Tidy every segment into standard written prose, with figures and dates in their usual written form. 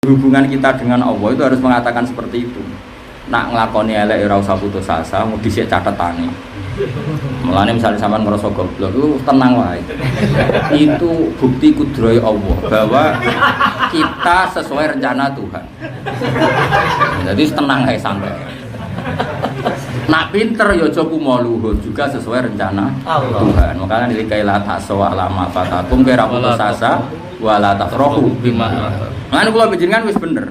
hubungan kita dengan Allah itu harus mengatakan seperti itu. Nak nglakoni elek ora usah putus asa, mau dhisik catetane. Mulane misalnya sampean ngerasa goblok itu tenang wae. Itu bukti kudrohe Allah bahwa kita sesuai rencana Tuhan. Jadi tenang ae santai. Nak pinter ya aja kumaluhun juga sesuai rencana Allah. Tuhan. Makanya dikailah taksawa lama fatakum kira putus asa wala tafrahu bima. Makanya kula panjenengan wis bener.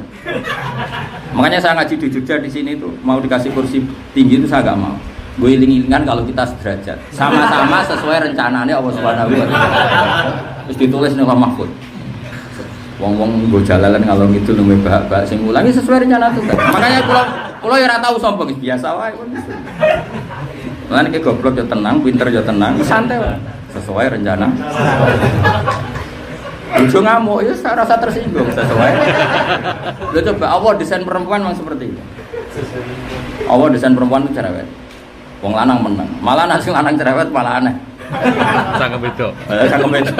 Makanya saya ngaji di Jogja di sini tuh mau dikasih kursi tinggi itu saya enggak mau. Gue iling-ilingan kalau kita sederajat sama-sama sesuai rencananya Allah Subhanahu wa taala. Terus ditulis ning Mahfud. Wong-wong nggo jalalan kalau gitu lume bahak-bahak sing ulangi sesuai rencana Tuhan. Makanya kula ya ora tau sombong biasa wae. Lan iki goblok yo tenang, pinter yo tenang, santai wae. Sesuai rencana. Ojo ngamuk ya rasa tersinggung sesuai. Lho coba Allah desain perempuan memang seperti itu. Allah desain perempuan itu cerewet. Wong lanang menang. Malah nasi lanang cerewet malah aneh. Cangkem beda. Cangkem beda.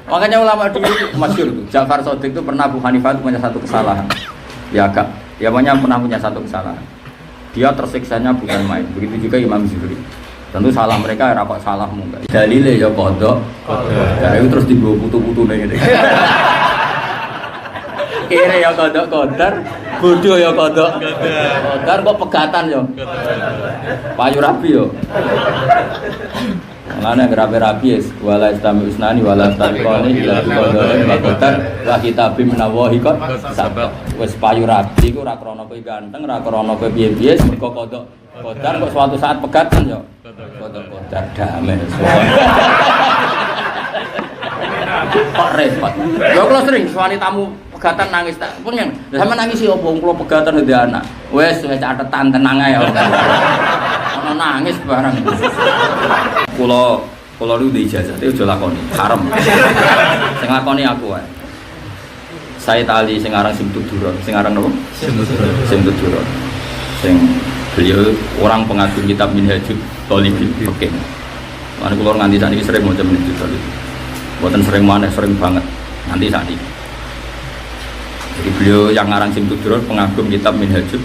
Makanya ulama dulu masyhur tuh, Ja'far Shadiq itu pernah Abu Hanifah itu punya satu kesalahan. Ya Kak, ya pernah punya satu kesalahan. Dia tersiksanya bukan main. Begitu juga Imam Zuhri. Tentu salah mereka era kok salahmu enggak. Dalile ya kodok. Jadi terus dibawa putu-putune ngene. Kira ya kodok kodar, bodoh ya kodok. Kodar kok pegatan yo. Payu rapi yo. Mulane rapi-rapi wis wala istami usnani wala tabiqani ila biqadarin wa qadar wa kitabim menawahi kok sabab wis payu rapi iku ora krana kowe ganteng ora krana kowe piye-piye mergo kodok kodar kok suatu saat pegatan yo kodok kodar damai kok repot lho kula sering suwani tamu pegatan nangis tak pengen sama nangis yo opo kula pegatan ndek anak wis catetan tenang ae ono nangis barang Kula lu di ijazah itu aja lakoni, haram. Sing lakoni aku wae. Saya tali sing aran Simtuduron, sing aran apa? Simtuduron. Sing beliau orang pengagum kitab Minhajul Thalibin. Oke. Lan kula nganti sakniki sering maca Minhajul Thalibin. Mboten sering maneh, sering banget. Nanti sakniki. Jadi beliau yang aran Simtuduron pengagum kitab Minhajul.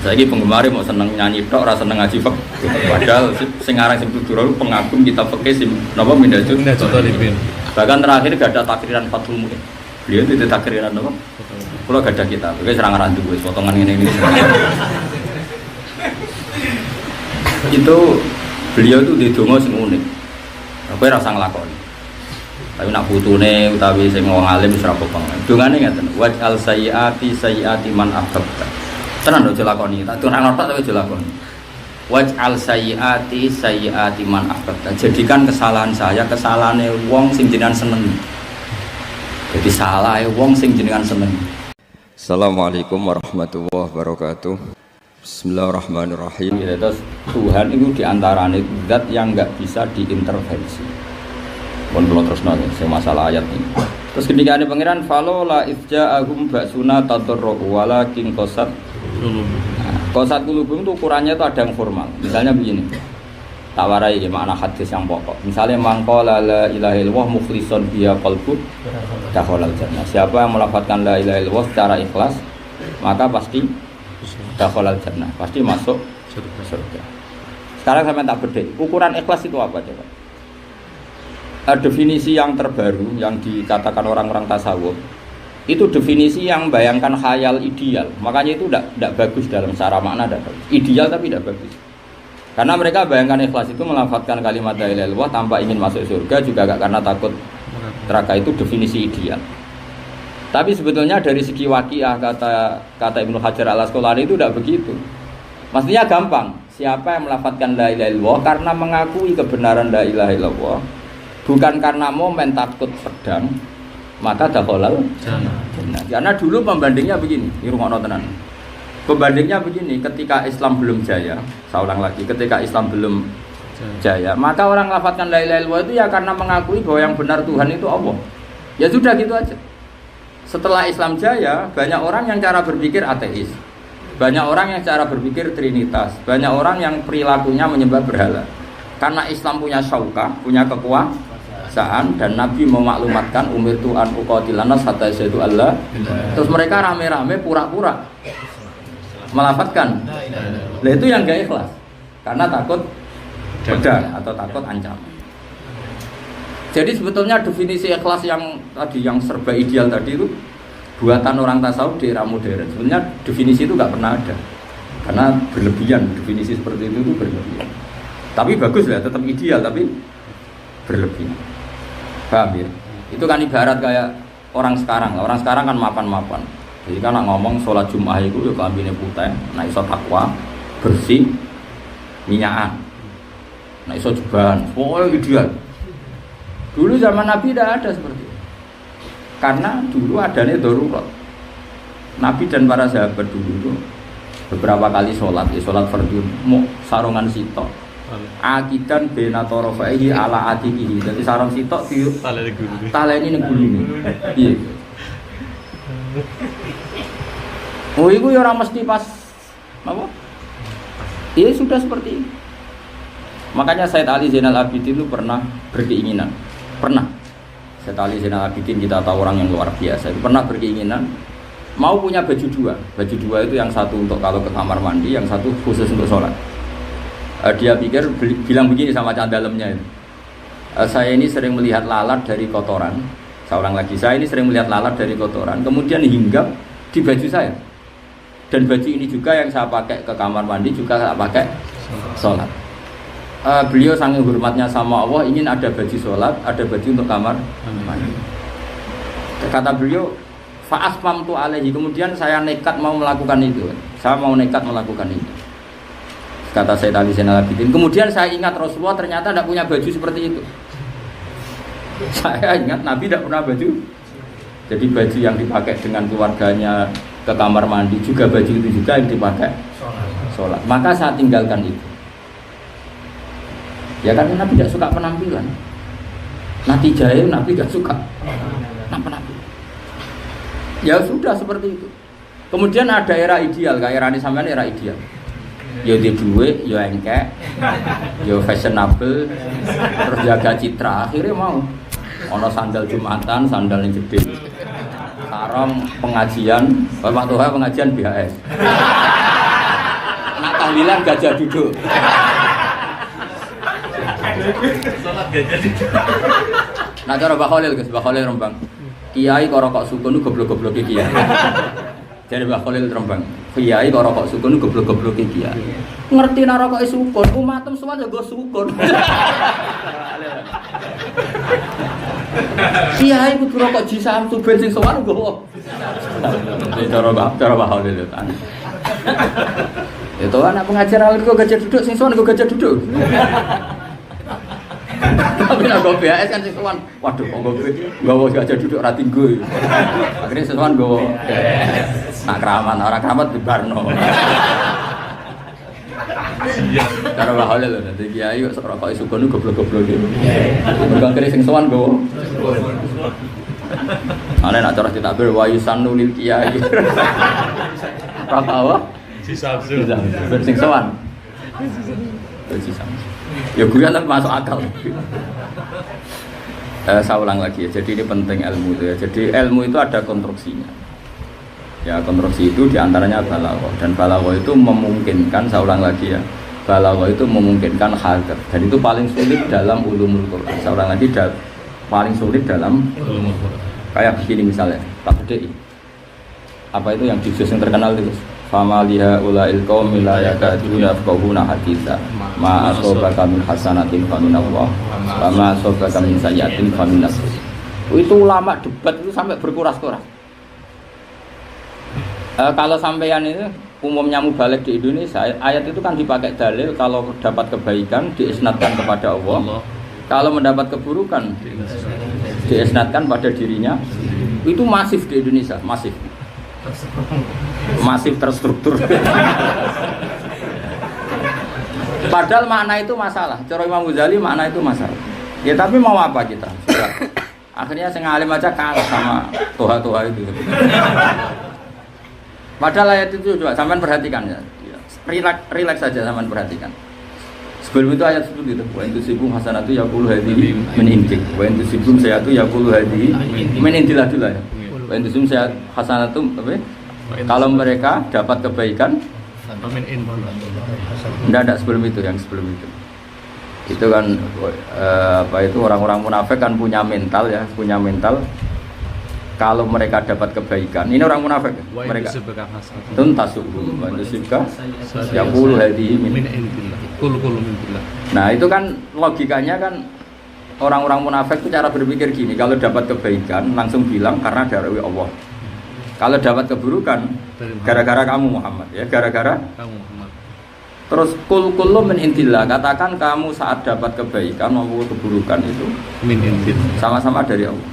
Saiki penggemar mau seneng nyanyi tok, ora seneng ngaji fikih. Padahal sing aran Simtuduron pengagum kitab fikih napa Minhajul Thalibin. Bahkan terakhir gak ada takriran Fathul Muin. Beliau itu takriran napa? Kula gak ada kitab. Wis ora ngaran duwe potongan ngene-ngene. Itu beliau itu di donga sing unik. Apa ora usah nglakoni. Tapi nak putune utawi sing wong alim wis ora apa-apa. Dongane ngaten, waj'al sayyiati man ahbabta. Tenan lho jelakoni, tak turun notok tapi jelakoni. Waj'al sayyiati man ahbabta. Jadikan kesalahan saya kesalahane wong sing jenengan seneng. Jadi salahe wong sing jenengan seneng. Assalamualaikum warahmatullahi wabarakatuh. Bismillahirrahmanirrahim. Terus Tuhan itu diantaranya zat yang enggak bisa diintervensi. Pun kalau terus nanya, masalah ayat ini. Terus ketika ada pangeran, falola ifja'ahum ba'suna tadarru walakin qasat. Qasat qulubum itu ukurannya itu ada yang formal. Misalnya begini. Tak warai ya makna hadis yang pokok. Misalnya mangqala la ilaha illallah mukhlishon biya qalbu dakhalal jannah. Siapa yang melafadzkan la ilaha illallah secara ikhlas, maka pasti dakhalal jannah, pasti masuk surga. Sekarang saya tak bedek. Ukuran ikhlas itu apa coba? Definisi yang terbaru yang dikatakan orang-orang tasawuf itu definisi yang bayangkan khayal ideal, makanya itu tidak bagus dalam secara makna, tidak bagus. Ideal tapi tidak bagus karena mereka bayangkan ikhlas itu melafadzkan kalimat la ilaha illallah tanpa ingin masuk surga juga gak karena takut neraka. Itu definisi ideal. Tapi sebetulnya dari segi waqiah kata Ibnu Hajar al-Asqalani itu tidak begitu. Maksudnya gampang, siapa yang melafadzkan la ilaha illallah karena mengakui kebenaran la ilaha illallah bukan karena momen takut pedang, maka dakhalal jannah. Karena dulu pembandingnya begini, ini rungokno tenan. Pembandingnya begini, ketika Islam belum jaya, saya ulang lagi, ketika Islam belum jaya, maka orang lafadzkan la ilaha illallah itu ya karena mengakui bahwa yang benar Tuhan itu Allah. Ya sudah gitu aja. Setelah Islam jaya, banyak orang yang cara berpikir ateis. Banyak orang yang cara berpikir trinitas, banyak orang yang perilakunya menyembah berhala. Karena Islam punya syaukah, punya kekuasaan, kejaksaan dan Nabi memaklumatkan umirtu an uqatilan nas hatta yashhadu Allah. Terus mereka rame-rame pura-pura melafatkan. Nah itu yang gak ikhlas karena takut pedang atau takut ancaman. Jadi sebetulnya definisi ikhlas yang tadi yang serba ideal tadi itu buatan orang tasawuf di era modern. Sebenarnya definisi itu nggak pernah ada karena berlebihan. Definisi seperti itu berlebihan. Tapi bagus lah, tetap ideal tapi berlebihan. Paham ya? Itu kan ibarat kayak orang sekarang. Orang sekarang kan mapan-mapan. Jadi kan ngomong sholat Jumat itu ya kelambine putih, nah iso takwa, bersih, minyakan. Nah iso jubahan. Pokoknya ideal. Dulu zaman Nabi tidak ada seperti itu. Karena dulu adanya darurat. Nabi dan para sahabat dulu itu beberapa kali sholat, ya sholat fardu mau sarungan sitok. Akidan bena torofaihi ala atikihi. Jadi sarung sitok di taleni ning gulune. Iya. Oh itu ya orang mesti pas apa? Iya sudah seperti ini. Makanya Said Ali Zainal Abidin itu pernah berkeinginan. Pernah Said Ali Zainal Abidin, kita tahu orang yang luar biasa, itu pernah berkeinginan mau punya baju dua. Baju dua itu yang satu untuk kalau ke kamar mandi, yang satu khusus untuk sholat. Dia pikir bilang begini sama dalamnya itu. Saya ini sering melihat lalat dari kotoran. Saya ulang lagi, saya ini sering melihat lalat dari kotoran, kemudian hinggap di baju saya. Dan baju ini juga yang saya pakai ke kamar mandi juga saya pakai sholat. Beliau sangat hormatnya sama Allah, ingin ada baju sholat, ada baju untuk kamar mandi. Kata beliau, fa'asmamtu alaihi, kemudian saya nekat mau melakukan itu. Saya mau nekat melakukan itu. Kata Sayyid Ali Zainal Abidin. Kemudian saya ingat Rasulullah ternyata tidak punya baju seperti itu. Saya ingat Nabi tidak pernah baju. Jadi baju yang dipakai dengan keluarganya ke kamar mandi juga baju itu juga yang dipakai sholat. Maka saya tinggalkan itu. Ya karena Nabi tidak suka penampilan. Nabi Jaya Nabi tidak suka penampilan. Ya sudah seperti itu. Kemudian ada era ideal, kayak era ini sampean era ideal. Ya di duit, ya engkek, ya fashionable, terus jaga citra. Akhirnya mau. Ono sandal Jumatan, sandal yang gede. Sarung pengajian, Bapak Tuhan pengajian BHS. Nak tahlilan gajah duduk. Salat gajah duduk. Nah cara Mbak Khalil guys, Mbak Khalil Rembang. Kiai kok rokok sukun goblok-goblok kiai. Jadi Mbak Khalil Rembang. Kiai kok rokok sukun goblok-goblok kiai. Ngerti nek rokok sukun, umatem semua jago sukun. Kiai kudu rokok jisam ben sing sowan nggowo. Cara Mbak Khalil kan. Itu anak pengajar awal kok gajah duduk sing sowan kok gajah duduk. Tapi nak gue BAS kan sesuatu, waduh kok gue gajah duduk ratinggo. Akhirnya sesuatu gue nak keramat, orang keramat di Barno. Cara bahaya loh, nanti kiai kok rokok isukon itu goblok-goblok gitu. Bukan kiri sing sowan gue. Aneh nak cara ditakbir wayusan nulil kiai. Rokok apa? Sisa sing sowan. Sisa. Ya gue kan masuk akal. Saya ulang lagi ya. Jadi ini penting ilmu itu ya. Jadi ilmu itu ada konstruksinya. Ya konstruksi itu diantaranya balaghah, dan balaghah itu memungkinkan, saya ulang lagi ya, balaghah itu memungkinkan hadar, dan itu paling sulit dalam ulumul Quran. Saya ulang lagi, paling sulit dalam ulumul Quran. Kayak begini misalnya, tak bedai. Apa itu yang juz yang terkenal itu? Fama liha ulail qaumi la yakaduna yafqahuna haditsa ma asabaka min hasanatin fa min Allah wa ma asabaka min sayyi'atin fa min nafsik. Itu ulama debat itu sampai berkuras-kuras. Kalau sampeyan itu umumnya mubalik di Indonesia, ayat itu kan dipakai dalil kalau dapat kebaikan diisnadkan kepada Allah, kalau mendapat keburukan diisnadkan pada dirinya. Itu masif di Indonesia, masif terstruktur. Padahal makna itu masalah. Cara Imam Ghazali makna itu masalah. Ya tapi mau apa kita? Sudah. Akhirnya sing alim aja kalah sama toha-toha itu. Padahal ayat itu coba sampean perhatikan ya. Relax saja sampean perhatikan. Sebelum itu ayat seperti itu. Wa intusibum hasanatu yaqulu hadhihi min indik. Wa intusibum sayatu yaqulu hadhihi min indillah dulu ya. Wa intusibum sayat hasanatu apa? Kalau mereka dapat kebaikan tidak ada sebelum itu, yang sebelum itu kan apa itu orang-orang munafik kan punya mental ya, punya mental kalau mereka dapat kebaikan, ini orang munafik mereka tuntasubhum wa tusibka yaqulu hadhihi min indillah. Nah itu kan logikanya kan orang-orang munafik itu cara berpikir gini, kalau dapat kebaikan langsung bilang karena dari Allah. Kalau dapat keburukan gara-gara kamu Muhammad ya, gara-gara kamu Muhammad. Terus kullu min indillah, katakan kamu saat dapat kebaikan maupun keburukan itu min indillah, sama-sama dari Allah.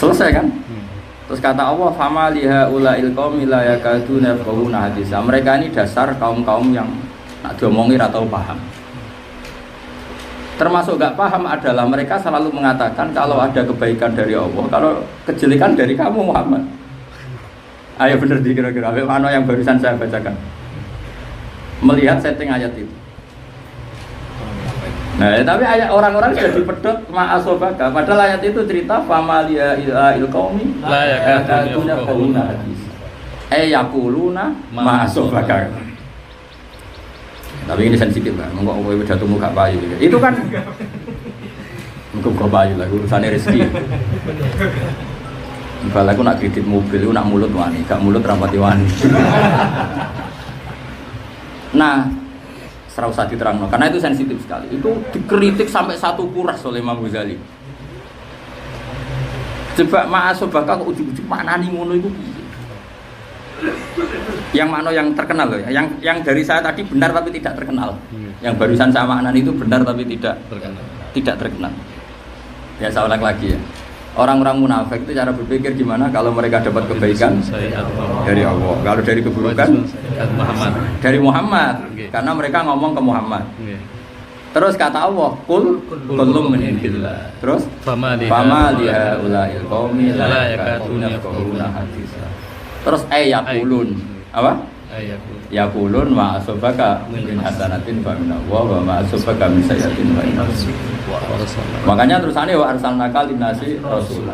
Selesai kan? Terus kata Allah, fama liha ulail qaumi la yakaduna yafqahuna hadisa. Mereka ini dasar kaum-kaum yang nak diomongi atau paham. Termasuk gak paham adalah mereka selalu mengatakan kalau ada kebaikan dari Allah, kalau kejelekan dari kamu Muhammad. Ayo bener dikira-kira, mana yang barusan saya bacakan. Melihat setting ayat itu. Nah, tapi ayat orang-orang sudah dipedot ma'asobaka. Padahal ayat itu cerita famalia il qaumi la yakaduna yafqahuna hadis. Yaquluna ma'asobaka. Tapi ini sensitif kan, monggo kowe wedatumu gak payu. Itu kan monggo gak payu lah urusane rezeki. Kalau aku nak kredit mobil, aku nak mulut wani, gak mulut rapati wani. Nah, serau usah diterangno karena itu sensitif sekali. Itu dikritik sampai satu kuras oleh Imam Ghazali. Coba ma'asobaka kok ujug-ujug maknani ngono iku piye? Yang makna yang terkenal loh ya. Yang dari saya tadi benar tapi tidak terkenal. Yang barusan saya maknani itu benar tapi tidak terkenal. Ya saya ulang lagi ya. Orang-orang munafik itu cara berpikir gimana kalau mereka dapat kebaikan dari Allah, kalau dari keburukan dari Muhammad, karena mereka ngomong ke Muhammad. Terus kata Allah, kul kullum min indillah. Terus fama liha ulail qaumi la yakaduna yafqahuna hadisa. Terus yaqulun apa? Yaqulun ma asabaka min hasanatin fa min Allah wa ma asabaka min sayyi'atin fa min nafsik. Makanya terusannya wa arsalnaka linnasi rasul.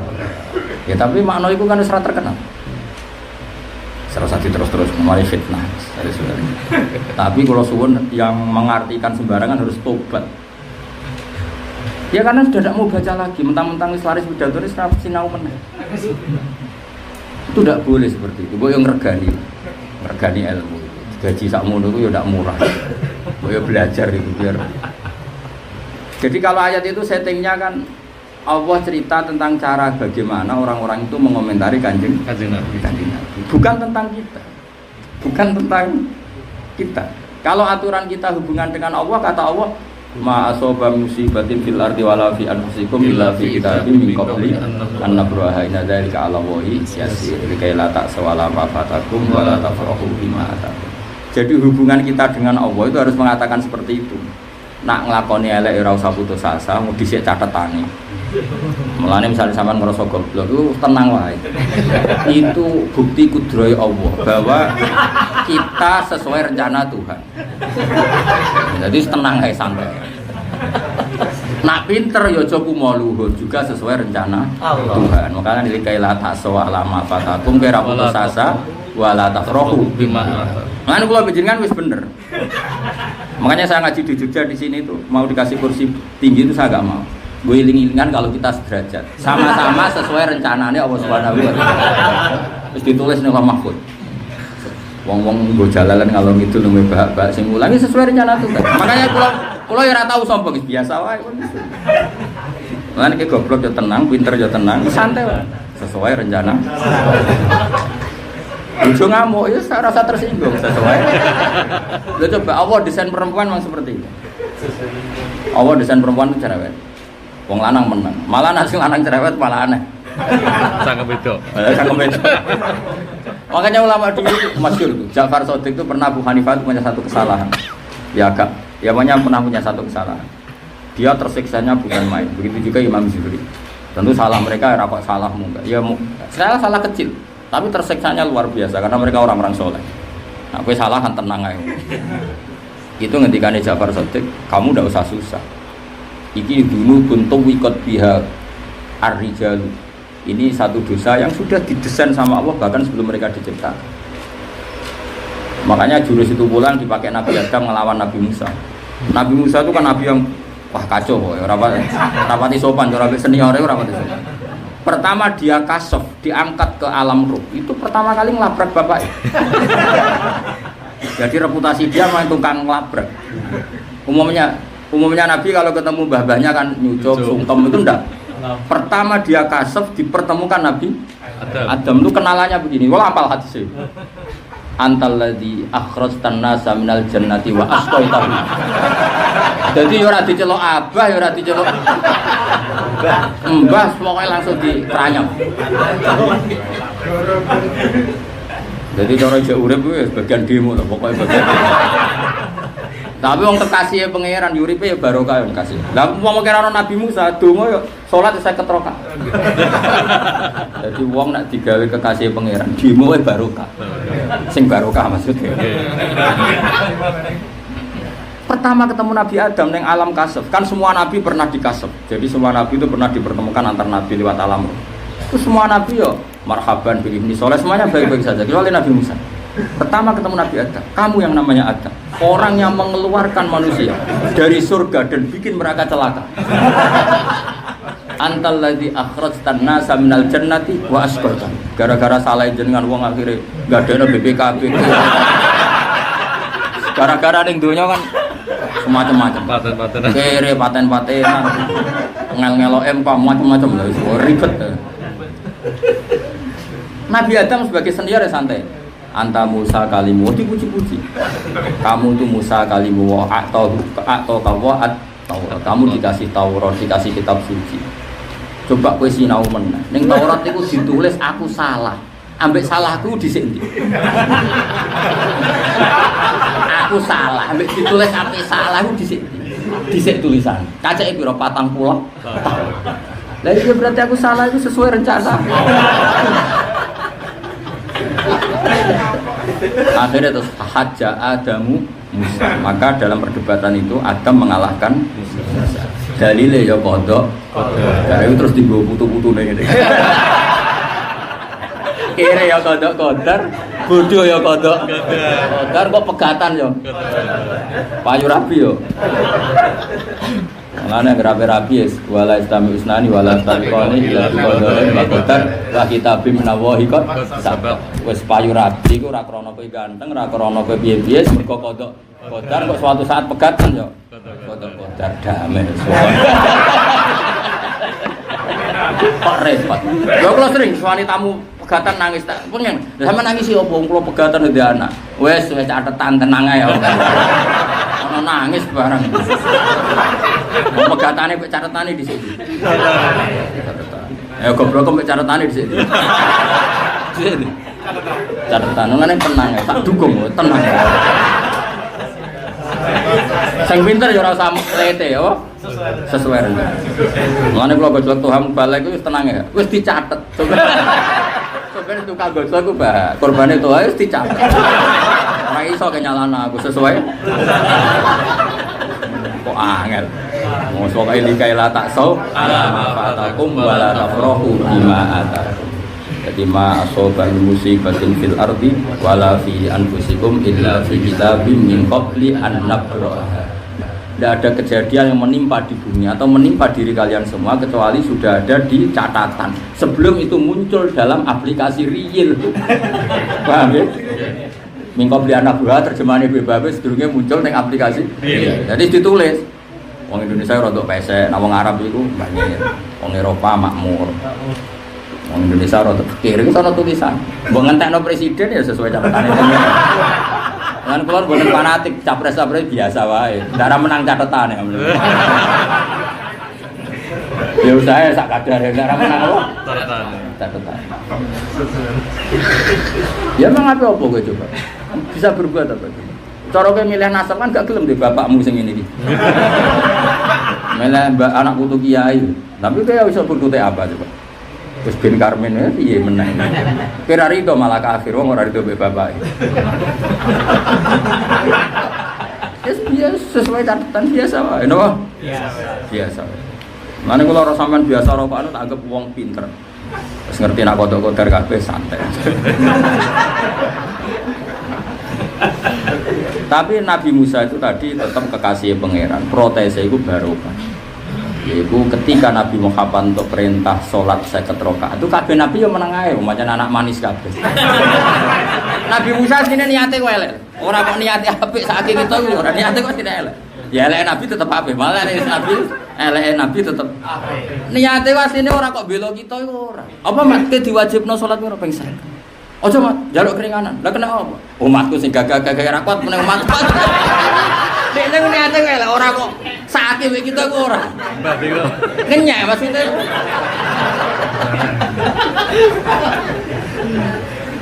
Ya tapi makna itu kan wis terkenal. Serasa terus mari fitnah. Tapi kalau suwun yang mengartikan sembarangan harus tobat. Ya karena sudah tidak mau baca lagi, mentang-mentang wis laris pidato wis sinau meneh. Itu tidak boleh seperti itu. Gue yang ngergani ilmu. Gaji sakmono itu ya tidak murah. Gue belajar itu biar. Jadi kalau ayat itu settingnya kan Allah cerita tentang cara bagaimana orang-orang itu mengomentari kanjeng Nabi. Bukan tentang kita. Kalau aturan kita hubungan dengan Allah, kata Allah, ma asoba musibatin fil ardi wala fi anfusikum illa fi kitabim min qabli an nabraha inna dzalika 'ala Allahi yasir likaila ta'sawala ma fatakum wala tafrahu bima atakum. Jadi hubungan kita dengan Allah itu harus mengatakan seperti itu. Nak nglakoni elek ora usah putus asa, mau dhisik catetane. Mulane misalnya sampean ngrasa goblok itu tenang wae. Itu bukti kudrohe Allah bahwa kita sesuai rencana Tuhan. Jadi tenang ae santai. Nak pinter ya aja kumo luhur juga sesuai rencana Tuhan. Makanya nilikaila taswa lama fatakum kira putus asa wala tafrahu bima. Makanya kula panjenengan wis bener. Makanya saya ngaji di Jogja di sini tuh mau dikasih kursi tinggi itu saya enggak mau. Gue iling-ilingan kalau kita sederajat. Sama-sama sesuai rencananya Allah Subhanahu wa taala. Terus ditulis ning Lauh Mahfuz. Wong-wong nggo jalalan ngalor ngidul nang bahak-bahak sing ulangi sesuai rencana Tuhan. Makanya kula ya ora tau sombong biasa wae. Makanya ki goblok yo tenang, pinter yo tenang, santai wae. Sesuai rencana. Ojo ngamuk ya rasa tersinggung sesuai. Lho coba Allah desain perempuan memang seperti itu. Allah desain perempuan itu cerewet. Wong lanang menang. Malah nek sing lanang cerewet malah aneh. Sangat beda. Makanya ulama dulu masyhur tuh. Ja'far Shadiq itu pernah Abu Hanifah punya satu kesalahan. Ya Kak, ya pernah punya satu kesalahan. Dia tersiksanya bukan main. Begitu juga Imam Zuhri. Tentu salah mereka ya kok salahmu enggak. Ya salah kecil. Tapi tersiksanya luar biasa karena mereka orang-orang soleh. Nah, gue salah kan tenang aja. Itu ngendikane Ja'far Shadiq, kamu ndak usah susah. Iki dulu buntu wikot biha ar-rijalu. Ini satu dosa yang sudah didesain sama Allah bahkan sebelum mereka diciptakan. Makanya jurus itu pulang dipakai Nabi Adam ngelawan Nabi Musa. Nabi Musa itu kan nabi yang wah kacau, rapati sopan, rapati senior, rapati sopan. Pertama dia kasaf, diangkat ke alam ruh. Itu pertama kali ngelabrak bapak. Jadi reputasi dia main tukang ngelabrak. Umumnya Nabi kalau ketemu mbah-mbahnya kan nyucuk, sungkem itu enggak. Pertama dia kasaf dipertemukan Nabi Adam itu kenalannya begini. Wala apal hadisnya. Antal ladzi akhrajtan nasa minal jannati wa asqaitahu. Jadi yo ora diceluk abah, yo ora diceluk mbah, pokoke langsung dikranyam. Jadi cara jek urip kuwi bagian demo lho, pokoke bagian. Tapi wong kekasih pangeran uripe ya barokah wong kasih. Lah wong kira ana Nabi Musa donga yo salat 50 rakaat. Jadi wong nek digawe kekasih pangeran demo e barokah. Sing barokah maksudnya. Pertama ketemu Nabi Adam neng alam kasaf. Kan semua nabi pernah di kasaf. Jadi semua nabi itu pernah dipertemukan antar nabi lewat alam. Itu semua nabi yo marhaban bil ibni soleh, semuanya baik-baik saja. Kecuali Nabi Musa. Pertama ketemu Nabi Adam, kamu yang namanya Adam, orang yang mengeluarkan manusia dari surga dan bikin mereka celaka. Antal ladzi akhrajtan nasa minal jannati wa asqaita. Gara-gara salah jenengan wong akhire gadene BPKB. Gara-gara ning donya kan semacam-macam. Paten-patenan. Kere paten-patenan. Ngel-ngelo MK macam-macam lho, ribet. Nabi Adam sebagai senior ya santai. Anta Musa kalimu dipuji-puji. Kamu itu Musa kalimu atau Taurat. Kamu dikasih Taurat, dikasih kitab suci. Coba kowe sinau meneh. Ning Taurat itu ditulis aku salah. Ambek salahku dhisik ndi? Aku salah, ambek ditulis ape salahku dhisik ndi? Dhisik tulisan. Kacake pira 40. Lah iki berarti aku salah itu sesuai rencana. Akhirnya terus haja Adamu Musa. Maka dalam perdebatan itu Adam mengalahkan Musa. Dalile ya kodok. Dari itu terus dibawa putu-putu nih. Kira ya kodok kodar, bodoh ya kodok kodar kok pegatan yo. Payu rapi yo. Mulane rapi-rapi es wala istami usnani wala tabiqani ila qadarin wa qadar wa kitabim nawahi qad sabab. Wis payu rapi iku ora krana kowe ganteng, ora krana kowe piye-piye, mergo kodok kodar kok suatu saat pegatan yo. Kodok kodar damai. Kok repot. Lho kula sering suwani tamu pegatan nangis tak pengen. Sampe nangis yo opo kula pegatan ndek anak. Wis catetan tenang ae. Ono nangis barang. Wong pegatane pek catetane di situ. Ayo goblok kok pek catetane di situ. Catetan ngene tenang ae, tak dukung tenang. Sing pinter ya ora usah lete ya. Sesuai rencana. Mulane kula gojlok Tuhan balik wis tenang ya. Wis dicatet. Sampeyan tukang gojlok ku bah, korbane Tuhan wis dicatet. Ora iso kenyalana aku sesuai. Kok angel. Wong sok ilika la taksau ala ma fatakum wala tafrahu bima atakum. Jadi ma asoban musibatin fil ardi wala fi anfusikum illa fi kitabim min qabli an nabraha. Tidak ada kejadian yang menimpa di bumi atau menimpa diri kalian semua kecuali sudah ada di catatan sebelum itu muncul dalam aplikasi real. Paham ya? Mingko beli anak buah terjemahan ibu babe sedurunge muncul ning aplikasi. Jadi ditulis. Wong Indonesia rodok pesek, nah wong Arab itu banyak. Wong Eropa makmur. Wong Indonesia rodok kiri itu ana tulisan. Mbok ngentekno presiden ya sesuai catatane. Kan kula mboten fanatik capres-capres biasa wae. Ndara menang catetane. Ya usaha sak kadare ndara menang apa? Catetan. Ya emang apa kowe coba? Bisa berbuat apa? Cara kowe milih nasab kan gak gelem di bapakmu sing ngene iki. Milih anak putu kiai. Tapi kowe iso berkute apa coba? Wis bin Karmen ya piye menang. Kira rido malah kafir wong ora rido mbek bapake. biasa sesuai catatan biasa wae, napa? Biasa. Mane kula ora sampean biasa rokokan tak anggap wong pinter. Wis ngerti nak kodok-kodar kabeh santai. Tapi Nabi Musa itu tadi tetap kekasih pangeran, protesnya itu barokah. Yaitu ketika Nabi Muhammad untuk perintah sholat 50 rakaat itu kabeh Nabi yang meneng ae, macam anak manis kabeh. Nabi Musa sini niate ku elek. Ora kok niate apik saking itu ora niate kok sini elek. Ya elek Nabi tetep apik, malah Nabi elek Nabi tetep apik. Niate ku asline ora kok bela kita iku ora. Apa matke diwajibno sholat piro ping 50? Ojo mat, jaluk keringanan. Lah kena apa? Umatku sing gagah-gagah ra kuat meneng umat. Dekne niate ku elek ora kok sakit kita ku ora. Kenyek maksudnya.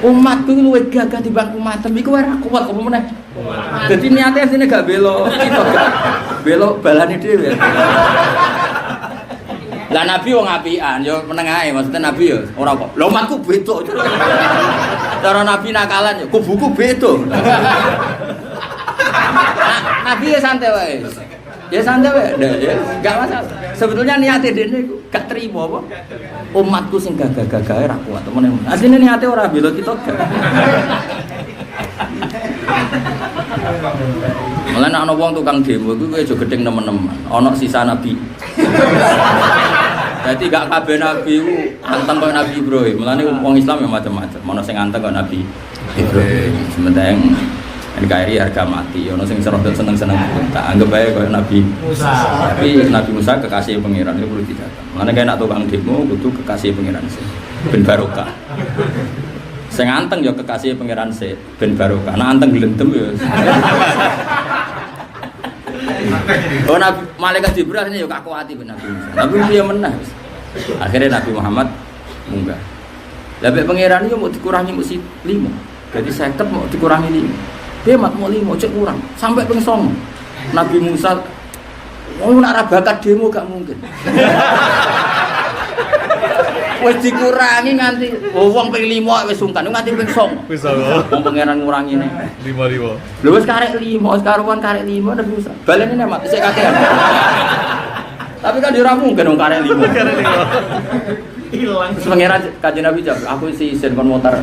Umatku luwih gagah timbang umatem iku ora kuat apa meneh. Dadi niate asline gak belo kita gak belo balane dhewe. Lah Nabi wong apian yo meneng ae maksudnya Nabi yo ora kok. Lah umatku beda. Cara Nabi nakalan yo kubuku beda. Nabi ya santai wae. Ya santai wae, ya enggak masalah. Sebetulnya niate dene iku gak terima apa? Umatku sing gagah-gagahe ra kuat temen. Asline niate ora bela kita gak. Malah nek ana wong tukang demo iku aja gedeng nemen-nemen. Ana sisa Nabi. Jadi gak kabeh Nabi ku anteng kaya Nabi Ibrahim. Mulane wong Islam ya macam-macam. Ana sing anteng kaya Nabi Ibrahim. Sementara NKRI harga mati, ono sing serodot seneng-seneng tak anggap aja kayak Nabi Musa. Tapi Nabi Musa kekasih pangeran itu perlu dijaga. Mana kayak nak tukang demo butuh kekasih pangeran sih, ben barokah. Sing anteng ya kekasih pangeran sih, ben barokah. Nah anteng glendem ya. Oh Nabi malaikat Jibril ini ya kaku hati ben Nabi Musa. Tapi dia menang. Akhirnya Nabi Muhammad munggah. Lah pangeran itu mau dikurangi mesti 5. Jadi 50 mau dikurangi 5. Dia mat mau 5, cek kurang sampai ping 9. Nabi Musa nak ra bakat demo gak mungkin. Wis dikurangi nganti wong ping 5 wis sungkan nganti ping 9. Wis wong pangeran ngurangine 5. Lho wis karek 5, wis karuan karek 5 Nabi Musa. Balene nek mat sik kakean. Tapi kan ora mungkin wong karek 5. Karek 5. Hilang. Terus pangeran Kanjeng Nabi jawab, aku isi isin kon motor.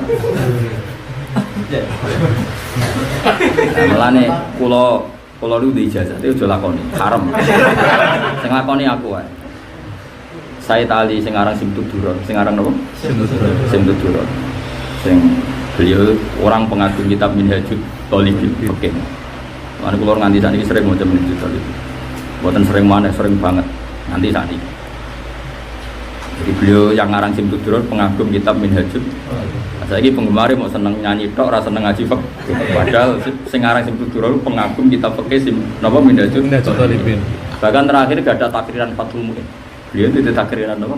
Mulane kula lu di ijazah itu aja lakoni, haram. Sing lakoni aku wae. Said Ali sing aran Simtuduron, sing aran napa? Simtuduron. Sing beliau orang pengagum kitab Minhajul Thalibin. Oke. Mulane kula nganti sakniki sering maca Minhajul Thalibin. Mboten sering maneh, sering banget. Nanti sakniki. Jadi beliau yang aran Simtuduron pengagum kitab Minhajul. Saiki penggemar mau seneng nyanyi tok, ora seneng ngaji fikih. Padahal sing aran Simtuduron pengagum kitab fikih napa Minhajul Thalibin. Bahkan terakhir gak ada takriran Fathul Muin. Beliau itu takriran napa?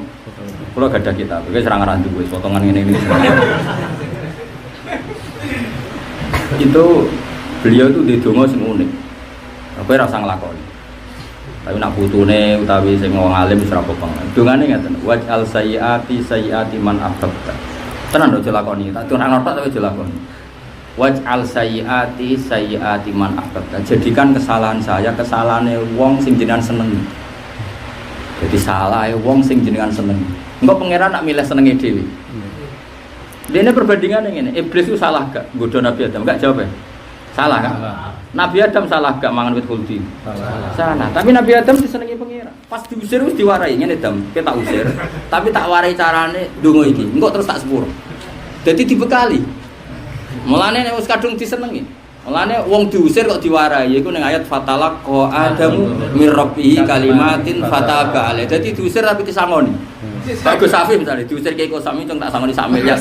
Kula gak ada kitab. Wis serang aran duwe potongan ngene-ngene. Itu beliau itu di donga sing unik. Aku ora usah nglakoni. Tapi nak putune utawi sing wong alim wis ora apa-apa. Dongane ngaten, waj'al sayyiati man ahbabta. Tenan lho dilakoni, tak turun tok tapi dilakoni. Waj'al sayyiati man ahbabta. Jadikan kesalahan saya kesalahane wong sing jenengan senengi. Jadi salahe wong sing jenengan senengi. Engko pangeran nak milih senenge dhewe. Dene perbandingan ngene, iblis itu salah gak nggodha Nabi Adam? Enggak jawab ya? Salah kan? Nabi Adam salah gak mangan wit khuldi? Salah. Tapi Nabi Adam disenengi pangeran. Pas diusir wis diwarai ngene Adam, kowe tak usir. Tapi tak warai carane ndonga iki. Engko terus tak sepuro. Dadi dibekali. Mulane nek wis kadung disenengi. Mulane wong diusir kok diwarai iku ning ayat fatalaq Adamu mir rabbihi kalimatin fataba alaihi. Dadi diusir tapi disangoni. Pak Gus Safi misalnya diusir Kiai Kosami cung tak sangoni sak miliar.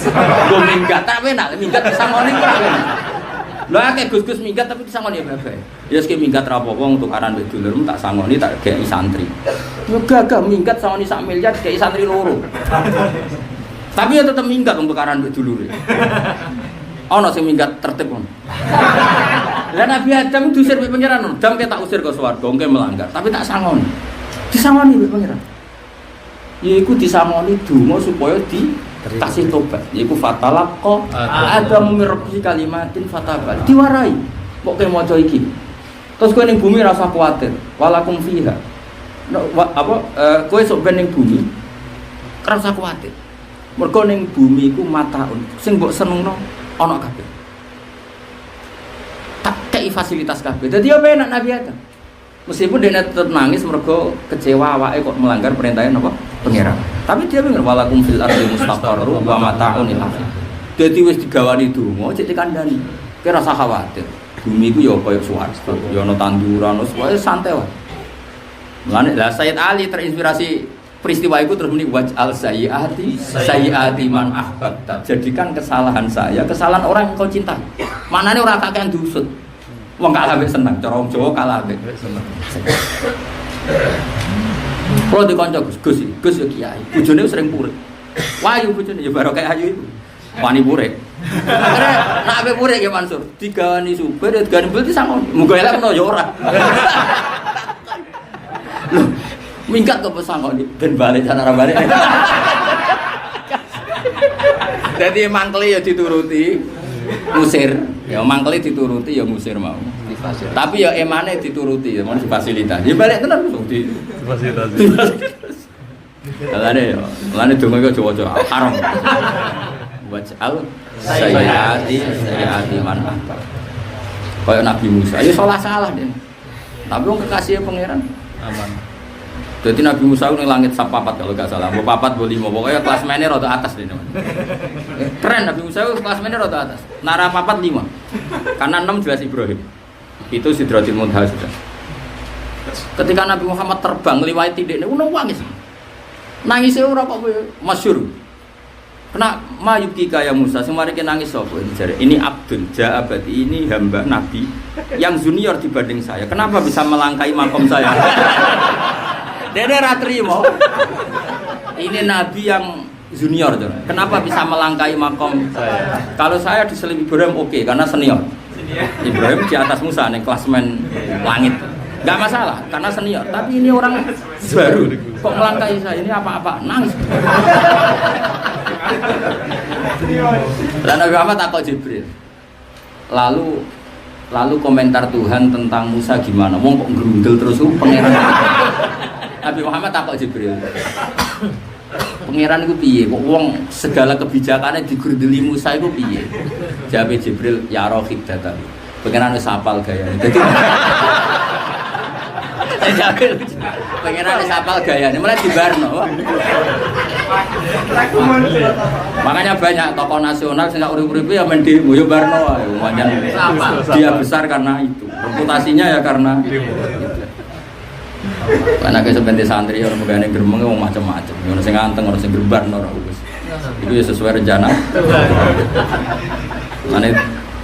Go minggat tak enak, minggat disangoni ora enak. Lah akeh Gus-gus minggat tapi disangoni bae. Ya sik minggat ra apa wong tukaran mbek dulurmu tak sangoni tak geki santri. Yo gagah minggat sangoni sak miliar geki santri loro. Tapi ya tetep minggat wong tukaran mbek dulure. Ana sing minggat tertib ngono. Lah Nabi Adam diusir mbek pangeran, "Dam tak usir ke swarga, engke melanggar, tapi tak sangoni." Disangoni mbek pangeran. Yaiku disangoni donga supaya dikasih tobat. Yaiku fatalaqa Adamu mir rabbihi kalimatin fatabal. Diwarai. Kok kowe maca iki? Terus kowe ning bumi rasa kuwatir, walakum fiha. Kowe sok ben ning bumi rasa kuwatir. Mergo ning bumi iku mataun, sing mbok senengno ana kabeh. Tak kei fasilitas kabeh. Dadi yo enak Nabi Adam. Meskipun dia tetap nangis mergo kecewa awake kok melanggar perintahnya apa? Pangeran. Tapi dia bener walakum fil ardi mustaqarru wa mata'un ila. Dadi wis digawani donga cek dikandani. Kowe rasa khawatir. Bumi iku ya kaya swarga, ya ana tanduran, wis santai wae. Mulane lah Sayyid Ali terinspirasi peristiwa itu terus muni waj'al sayyiati man ahbabta. Jadikan kesalahan saya kesalahan orang yang kau cintai. Manane ora kakean dusut. Wong kalah ambek seneng, cara wong Jawa kalah ambek seneng. Kalau dikonco Gus ya kiai. Bojone sering purek. Wayu bojone ya barokah ayu iku. Wani purek. Akhirnya nak ambek purek ya Mansur. Digawani supir, digawani bel disangoni. Muga elek menawa ya ora. Loh, minggat kok pesangoni ben balik cara balik. Jadi mangkeli ya dituruti, ngusir. Ya mangkeli dituruti ya ngusir mau. Tapi ya emane dituruti ya mau difasilitasi. Ya balik tenan langsung difasilitasi. Lane donga iku aja haram. Waj'al sayyiati man ahbab. Kayak Nabi Musa, ya salah deh. Tapi wong kekasih pangeran aman. Jadi Nabi Musa itu langit sapapat kalau gak salah. Mau papat, mau 5. Pokoknya kelas mainnya rada atas deh. Keren Nabi Musa itu kelas mainnya rada atas. Nara papat 5. Karena 6 jelas Ibrahim. Itu Sidratil Muntaha sudah. Ketika Nabi Muhammad terbang ngeliwati tidaknya, nangis. Nangisnya ora kok masyhur. Kena mayuki kaya Musa, semari kita nangis sapa ini Abdul Ja'abati, ini hamba Nabi yang junior dibanding saya. Kenapa bisa melangkai makom saya? Dede ratrimo. Ini Nabi yang junior, kenapa bisa melangkai makom saya? Kalau saya diselim Ibrahim oke, karena senior. Ibrahim di atas Musa nih klasmen langit. Gak masalah, karena senior. Tapi ini orang baru, kok melangkai saya? Ini apa-apa? Nangis. Dan Nabi Muhammad takut Jibril. Lalu komentar Tuhan tentang Musa gimana? Wong kok gerundel terus pangeran. Nabi Muhammad takut Jibril. Pangeran itu piye? Kok wong segala kebijakannya digerundeli Musa itu piye? Jawab Jibril, ya rohid data. Pangeran wis hafal gayane. Dadi pangeran wis hafal gayane, mulai dibarno. Makanya banyak tokoh nasional sing urip-uripe ya men demo ya barno wae. Dia besar karena itu. Reputasinya ya karena itu. Karena sebenarnya santri orang megane gremeng wong macam-macam. Ono sing anteng, ono sing gerbarno ora wis. Itu ya sesuai rencana.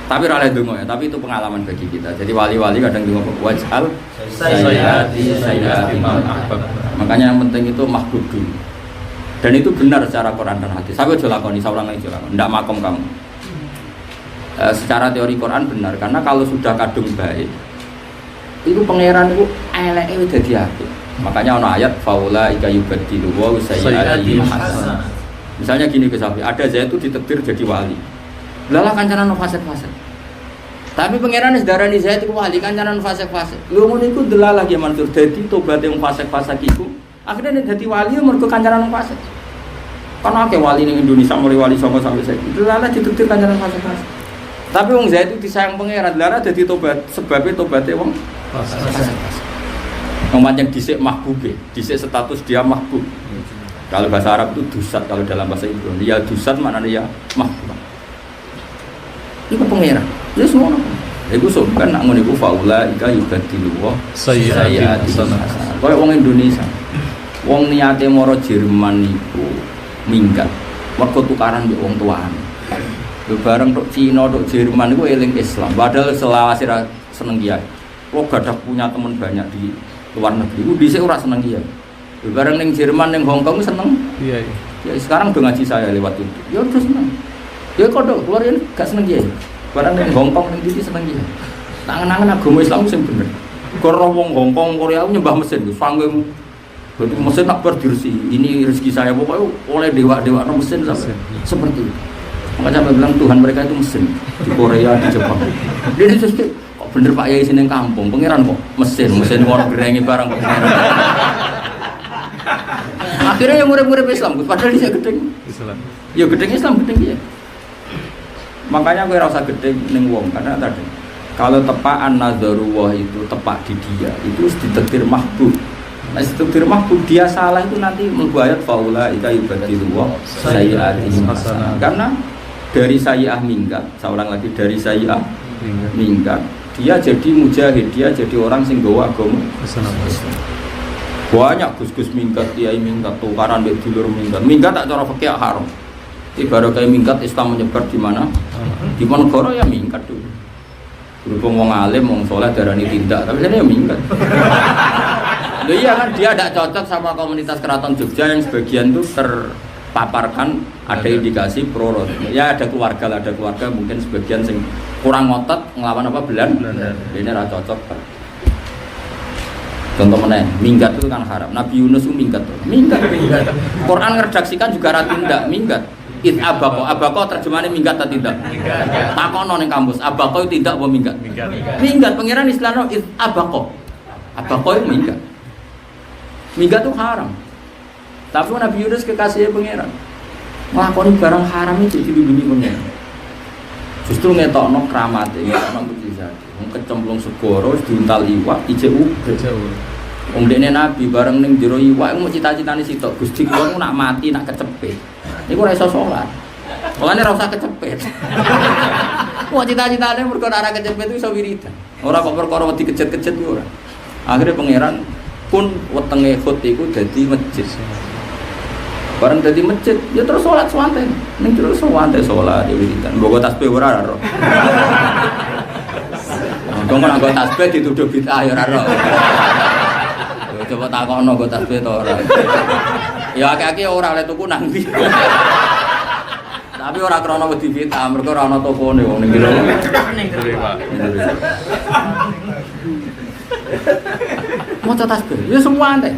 Tapi rale donga ya, tapi itu pengalaman bagi kita. Jadi wali-wali kadang donga waj'al sayyiati man ahbab. Makanya yang penting itu mahbub dulu. Dan itu benar secara Quran dan hadis. Saya aja lakoni, saya ulang lagi lakoni. Tidak makom kamu. Secara teori Quran benar, karena kalau sudah kadung baik, itu pangeran itu eleke wis dadi apik. Makanya ana ayat faula ika yubaddilu wa sayyiati hasanah. Misalnya gini ke Safi, ada Zaid itu ditakdir jadi wali. Lalah kancanan fasik-fasik. Tapi pangeran wis darani Zaid iku wali kancanan fasik-fasik. Lho ngono iku delalah ya Mansur dadi tobat yang fasik-fasik iku. Akhirnya dia jadi wali mergo kancanan fasik. Karena akeh wali ning Indonesia mulai wali Songo sampai saiki. Delalah ditakdir kancanan fasik-fasik. Tapi wong Zaid itu disayang pangeran, delalah dadi tobat sebabnya tobaté wong fasik. Wong pancen dhisik mahbube, dhisik status dia mahbub. Kalau bahasa Arab itu dusat, kalau dalam bahasa Ibrani ya dusat maknanya ya mahbub. Iku pangeran. Ya semua. Iku sopan nak ngono iku faula ika yubadilu wa sayyiati hasanah. Kaya wong Indonesia. Wong niate moro Jerman iku minggat. Mergo tukaran mbek wong tuane. Lho bareng tok Cina tok Jerman iku eling Islam. Padahal selawase ra seneng kiai. Kok gadah punya teman banyak di luar negeri. Iku dhisik ora seneng kiai. Lho bareng ning Jerman ning Hong Kong seneng. Iya. Ya sekarang do ngaji saya lewat itu. Ya terus seneng. Ya kok dok keluar ini gak seneng kiai. Barang ning Hong Kong ning ndi seneng kiai. Tangan-tangan agama Islam sing bener. Karo wong Hong Kong Korea nyembah mesin ku sanggeng. Berarti mesin tak berdirsi. Ini rezeki saya pokoknya oleh dewa-dewa mesin seperti itu. Makanya sampai bilang Tuhan mereka itu mesin di Korea, di Jepang. Dia itu kok bener Pak Yai sini kampung, pangeran kok mesin orang gerengi barang kok pangeran. Akhirnya yang murid-murid Islam, padahal dia gedeng. Islam. Ya gedeng Islam gedeng dia. Makanya gue rasa gedeng ning wong karena tadi kalau tepaan nazarullah itu tepak di dia itu ditakdir mahbub. Nah, ditakdir mahbub dia salah itu nanti membuat faula ika ibadillah sayyi'atihim hasanah. Karena dari sayyi'ah minggat, seorang lagi dari sayyi'ah minggat, dia jadi mujahid, dia jadi orang sing gawa agama Islam. Banyak gus-gus minggat, kiai minggat, tukaran mbek dulur minggat tak cara fikih haram. Ibarat kayak minggat Islam menyebar di mana? Di negara ya minggat dulu. Berhubung wong alim, wong soleh darani tindak, tapi saya ya minggat. Loh iya kan dia tidak cocok sama komunitas keraton Jogja yang sebagian itu terpaparkan ada indikasi pro. Ya ada keluarga mungkin sebagian sing kurang ngotot ngelawan apa Belanda. Ini ra cocok. Contoh mana? Minggat itu kan haram. Nabi Yunus itu minggat. Quran ngeredaksikan juga ra tindak minggat. It abako terjemahannya minggat atau tidak? Takono ning kampus, abako itu tidak apa minggat? Minggat pangeran istilahnya it abako itu minggat. Minggat itu haram. Tapi Nabi Yunus kekasihnya pangeran ngelakoni barang haram itu dilindungi pangeran. Justru ngetokno kramate, ngetokno mukjizat. Wong kecemplung segara diuntal iwak ijek uga. Wong dekne Nabi bareng ning jero iwak mau cita-citane sitok, Gusti kula nak mati nak kecepet. Niku ora iso salat. Mulane ora usah kecepet. Wong cita-citane mergo ora kecepet iso wiridan. Ora kok perkara wedi kejet-kejet ora. Akhire pangeran pun wetenge khut iku dadi masjid. Bareng dadi masjid, ya terus salat swanten. Ning terus swanten salat wiridan. Mbok tasbih ora ora. Kok ora nggo tasbih dituduh bid'ah ya ora ora. Coba takono nggo tasbih to ora. Ya akeh-akeh ora oleh tuku nang ndi. Tapi ora krana wedi bid'ah, mergo ora ana tokone wong ning kira. Maca tasbih, ya semua ante.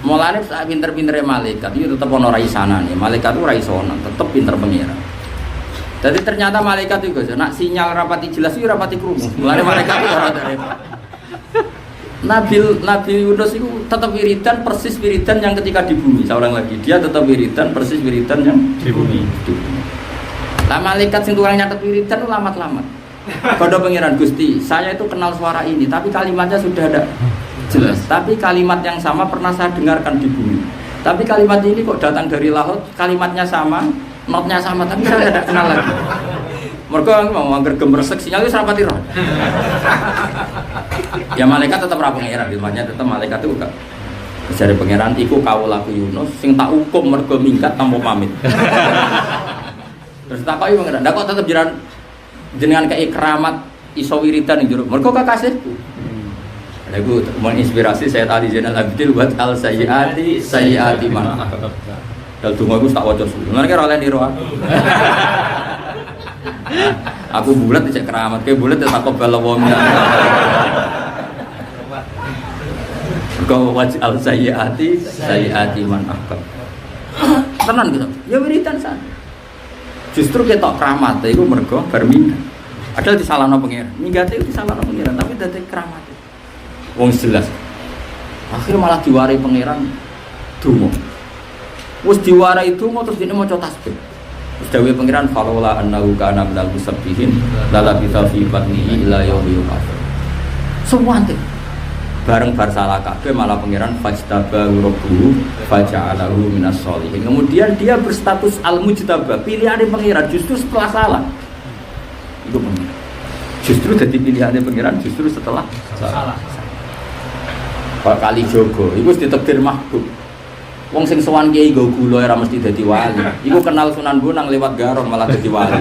Mulane sak pinter-pintere malaikat itu tetep ana raisanane. Malaikat itu ra iso ana, tetep pinter pengira. Jadi ternyata malaikat itu nak sinyal rapati jelas itu rapati krungu. Mulane malaikat itu ora ada. Nabi Yunus itu tetap wiridan persis wiridan yang ketika di bumi. Seorang lagi dia tetap wiridan persis wiridan yang di bumi. Lah malaikat sing tukang nyatet wiridan itu lamat-lamat. Kodho pangeran Gusti, saya itu kenal suara ini, tapi kalimatnya sudah ada jelas. Tapi kalimat yang sama pernah saya dengarkan di bumi. Tapi kalimat ini kok datang dari laut, kalimatnya sama, notnya sama, tapi saya tidak kenal lagi. Mereka mau anggar gemersek sinyal itu serapati roh. Ya malaikat tetap ra pangeran, dimana tetap malaikat itu enggak. Jare pangeran iku kawulaku Yunus sing tak hukum mergo minggat tanpa pamit. Terus takoki pangeran, ndak kok tetep jenengan kei keramat iso wiridan ning jero. Mergo kekasihku. Lha iku menginspirasi saya tadi Zainal Abidin buat al sayyiati man. Dal donga iku tak waca suwi. Lan kira oleh niru aku. Aku bulat cek keramat, kayak bulat ya takut balawongnya. Kau wajib al sayyiati man akal. Tenan gitu. Ya wiridan san. Justru ketok keramat itu mergo berminggat. Padahal disalahno pangeran. Minggat itu disalahno pangeran, tapi dadi keramat. Wong jelas. Akhirnya malah diwarai pangeran donga. Wis diwarai donga terus dene maca tasbih. Dawe pangeran falola annahu kana minal musabbihin lala kita fi batnihi ila yaumi yub'ats. Suwante bareng bar salah kabeh malah pangeran fajtaba rabbuhu faja'alahu minas sholihin. Kemudian dia berstatus al-mujtaba, pilihane pangeran justru setelah salah. Itu pangeran. Justru jadi pilihane pangeran justru setelah salah. Pak Kali Jogo iku wis ditakdir mahbub. Wong sing sowan kiai nggo gula ora mesti dadi wali. Iku kenal Sunan Bonang lewat Garong malah dadi wali.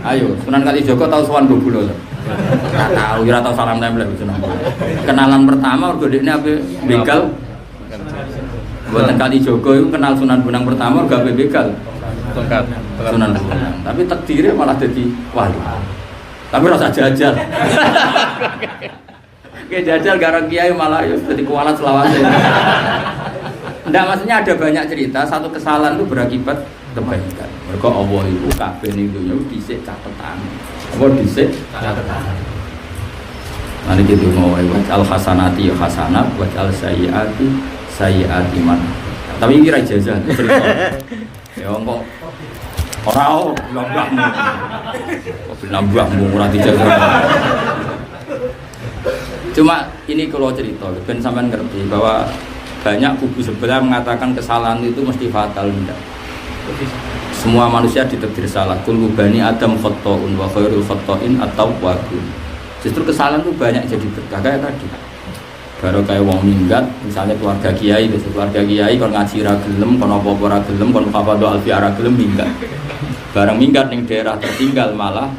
Ayo, Sunan Kalijaga tau sowan nggo gula. Ora tau, ora tau salam tempel Sunan. Kenalan pertama mergo dekne ape begal. Mboten Kalijaga iku kenal Sunan Bonang pertama mergo ape begal. Sunan Bonang. Tapi takdire malah dadi wali. Tapi rasa jajal. Kayak jajal Garong kiai malah yo dadi kualat selawase. Enggak, maksudnya ada banyak cerita, satu kesalahan itu berakibat kebaikan. Mergo Allah iku kabeh ning donya dhisik catetan. Apa dhisik catetan. Mari kita ngomong wajal hasanati ya hasanat, wajal sayyiati sayyiati man. Tapi ini raja jajah cerita. Ya kok ora lambahmu. Kok lambahmu ora dijaga. Cuma ini kalau cerita, ben sampean ngerti bahwa banyak kubu sebelah mengatakan kesalahan itu mesti fatal enggak. Semua manusia ditakdir salah. Kullu bani Adam khata'un wa khairul khata'in at-tawwabun. Justru kesalahan itu banyak jadi berkah kayak tadi. Baru kayak wong minggat, misalnya keluarga kiai, besok keluarga kiai kon ngaji ra gelem, kon apa-apa ra gelem, kon faqadu alfi ra gelem minggat. Bareng minggat ning daerah tertinggal malah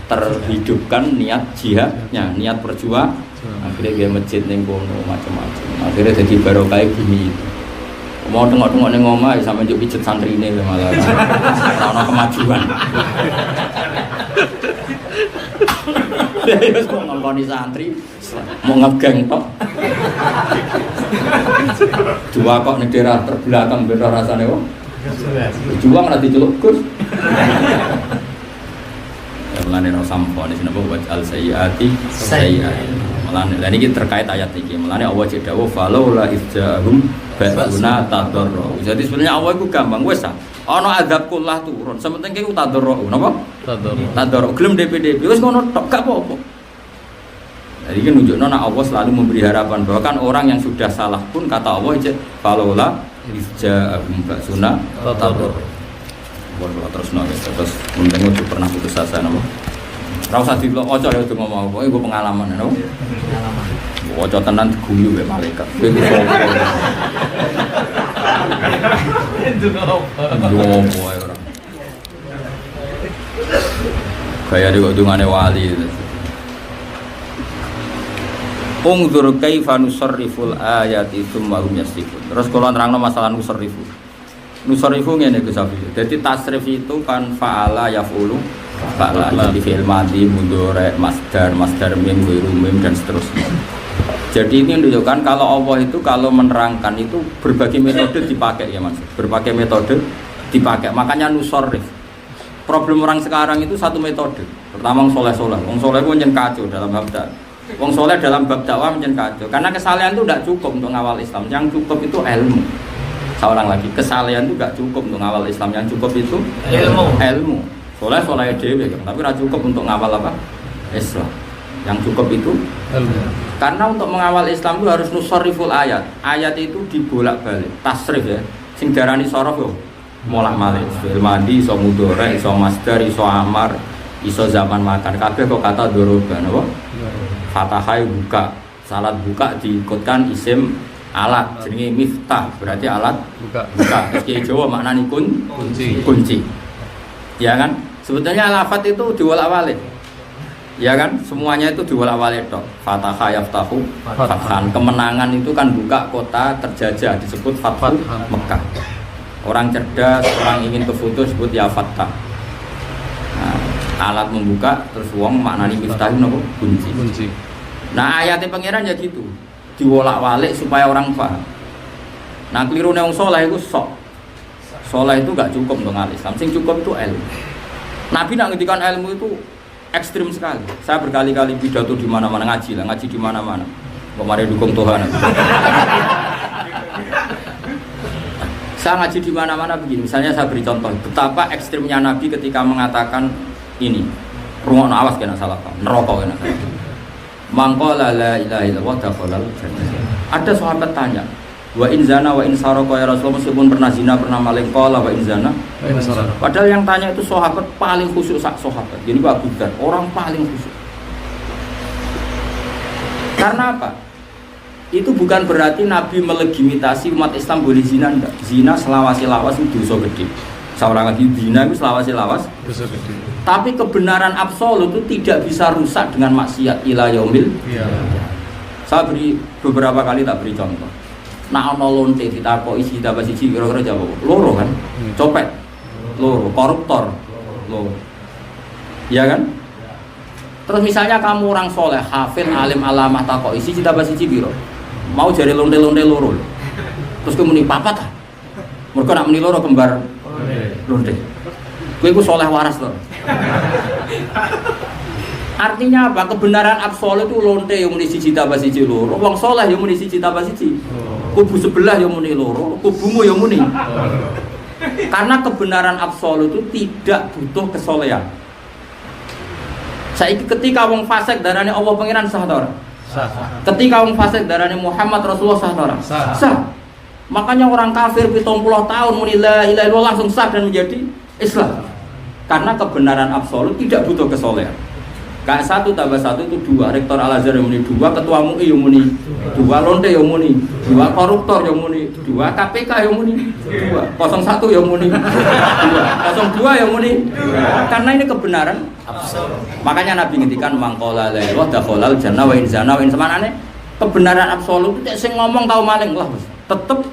terhidupkan niat jihadnya, niat perjuangan. Akhirnya dia masjid ning kono macam-macam. Akhirnya jadi barokah bumi itu. Mau tengok-tengok ning omah sampe njuk pijet santrine malah. Ora ono kemajuan. Wis kok ngongkoni santri mau ngegeng tok. Dua kok ning daerah terbelakang beda rasane kok. Juang ora diceluk Gus. Mulane ora sampun iki napa wajal sayyiati sayyiati. Mulane lha niki terkait ayat iki. Mulane Allah cek dawuh falaula izjahum basuna tadarru. Jadi sebenarnya Allah iku gampang wis ana azab kullah turun. Sementing ki tadarru napa? Tadarru. Gelem DPDP wis ngono tok gak apa-apa. Jadi ini menunjukkan Allah selalu memberi harapan bahwa kan orang yang sudah salah pun kata Allah cek falaula izjahum basuna tadarru. Terus penting itu pernah putus asa nama. Rasa di lo ojo ya itu ngomong apa? Ibu pengalaman, nama. Pengalaman. Ojo tenan diguyu ya malaikat. Itu ngomong ya orang. Kayak di godongannya wali. Ungdur kaifa nusarriful ayati tsumma hum yasifun. Terus kalau nerangno masalah nusarrifu. Nusarifu ngene Gus Safi. Jadi tasrif itu kan fa'ala yaf'ulu fa'ala jadi fi'il madhi mudhari masdar mim ghairi mim dan seterusnya. Jadi ini menunjukkan kalau Allah itu kalau menerangkan itu berbagai metode dipakai ya Mas. Berbagai metode dipakai. Makanya nusarif. Problem orang sekarang itu satu metode. Pertama wong saleh-saleh. Wong saleh ku nyen kacau dalam bab dakwah. Wong saleh dalam bab dakwah nyen kacau. Karena kesalahan itu tidak cukup untuk ngawal Islam. Yang cukup itu ilmu. Seorang lagi kesalahan itu gak cukup untuk ngawal Islam, yang cukup itu ilmu. Soleh dewe kan, tapi gak cukup untuk ngawal apa? Islam. Yang cukup itu ilmu. Karena untuk mengawal Islam itu harus nusarriful ayat. Ayat itu dibolak-balik, tasrif ya. Sing darani sorof yo molak-malik. Fi'il madhi iso mudhari, iso masdar, iso amar, iso zaman makan. Kabeh kok kata doroba napa? Fatahai buka. Salat buka diikutkan isim alat jenenge miftah berarti alat buka. Terus Jawa maknane kunci. Ya kan? Sebetulnya lafaz itu diwolak-walik. Ya kan? Semuanya itu diwolak-walik tok. Fataha yaftahu fathan. Kemenangan itu kan buka kota terjajah disebut Fathu Mekah. Orang cerdas, orang ingin ke foto disebut ya Fattah. Nah, alat membuka terus wong maknane miftah itu kunci. Nah, ayatnya pangeran ya gitu. Diwolak-walik supaya orang paham. Nah, kelirune wong saleh iku sok. Saleh itu gak cukup untuk ngalis Islam, sing cukup itu ilmu. Nabi nak ngendikan ilmu itu ekstrim sekali. Saya berkali-kali pidato di mana-mana ngaji di mana-mana. Kemarin dukung Tuhan. Saya ngaji di mana-mana begini. Misalnya saya beri contoh betapa ekstrimnya Nabi ketika mengatakan ini. Rumono awas kena salah paham. Neraka kena salah. Mangqala la ilaha illallah dakhalal jannah. Ada sahabat tanya, wa in zana wa in sarqa ya Rasulullah, meskipun pernah zina pernah maling qala wa in zana wa in sarqa. Padahal yang tanya itu sahabat paling khusyuk sak sahabat. Jadi Pak Abu Dzar, orang paling khusyuk. Karena apa? Itu bukan berarti Nabi melegitimasi umat Islam boleh zina enggak. Zina selawasi-lawas itu dosa gede. Seorang lagi zina itu selawasi-lawas dosa gede. Tapi kebenaran absolut itu tidak bisa rusak dengan maksiat ila yaumil. Iya. Saya beri beberapa kali tak beri contoh. Nak ono lonte ditakoki isi dapat siji kira-kira jawab. Loro kan? Copet. Loro, koruptor. Loro. Iya kan? Terus misalnya kamu orang soleh, hafid, alim, alamah takoki siji dapat siji kira. Mau jari lonte-lonte loro. Terus kemudian papat. Mereka nak meni loro kembar. lonte. Kowe iku soleh waras to. Artinya apa? Kebenaran absolut itu lonte yang muni siji tambah siji loro. Wong soleh yang muni siji tambah siji. Kubu sebelah yang muni loro, kubumu yang muni. Karena kebenaran absolut itu tidak butuh kesolehan. Saiki ketika wong fasik darane Allah pangeran sah ta ora? Sah. Ketika wong fasik darane Muhammad Rasulullah sah ta ora? Sah. Makanya orang kafir 70 tahun muni la ilaha illallah langsung sah dan menjadi Islam. Karena kebenaran absolut tidak butuh kesolehan. Kayak 1 tambah 1 itu 2, rektor Al-Azhar yang muni 2, ketua MUI yang muni 2, lonte yang muni 2, koruptor yang muni 2, KPK yang muni 2, 01 yang muni 2, 02 yang muni 2. Karena ini kebenaran absolut. Makanya Nabi ngendikan mangqala la ilaha illallah dakhalal jannah wa in zana wa in samanane. Kebenaran absolut itu sing ngomong tau maling lah, tetep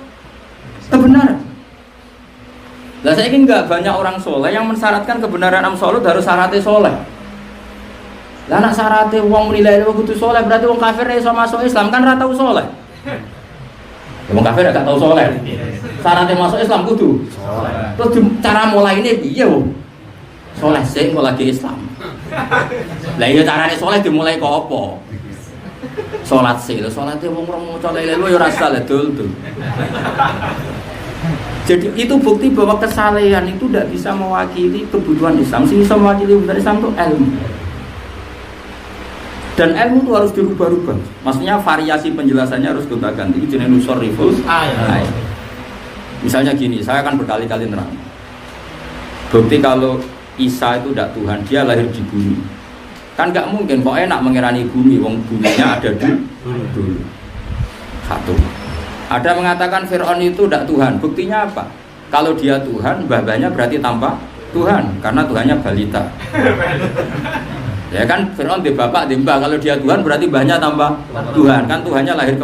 kebenaran. Lah saiki enggak banyak orang soleh yang mensyaratkan kebenaran absolut harus syaratnya soleh. Lah nek syaraté wong menilai kudu saleh berarti wong kafir iso masuk Islam kan ora tau saleh. Wong kafir gak tau saleh. Syaraté masuk Islam kudu saleh. Terus cara mulaine piye wong? Saleh sing kok lagi Islam. Lah iya carane saleh dimulai kok apa? Salat sih, salate wong ora maca la ilaha illallah ya ora saleh dul. Jadi itu bukti bahwa kesalehan itu tidak bisa mewakili kebutuhan Islam. Sing bisa mewakili kebutuhan Islam itu ilmu. Dan ilmu itu harus dirubah-rubah. Maksudnya variasi penjelasannya harus kita ganti. Itu jenis nusor rifus. Misalnya gini, saya akan berkali-kali nerang. Bukti kalau Isa itu tidak Tuhan, dia lahir di bumi. Kan nggak mungkin kok enak mengirani bumi, wong buminya ada dulu. Satu. Ada mengatakan Fir'aun itu tidak Tuhan. Buktinya apa? Kalau dia Tuhan, babanya berarti tanpa Tuhan, karena Tuhannya balita. Ya kan Fir'aun di bapak, di mbak. Kalau dia Tuhan berarti mbahnya tambah Tuhan. Kan Tuhannya lahir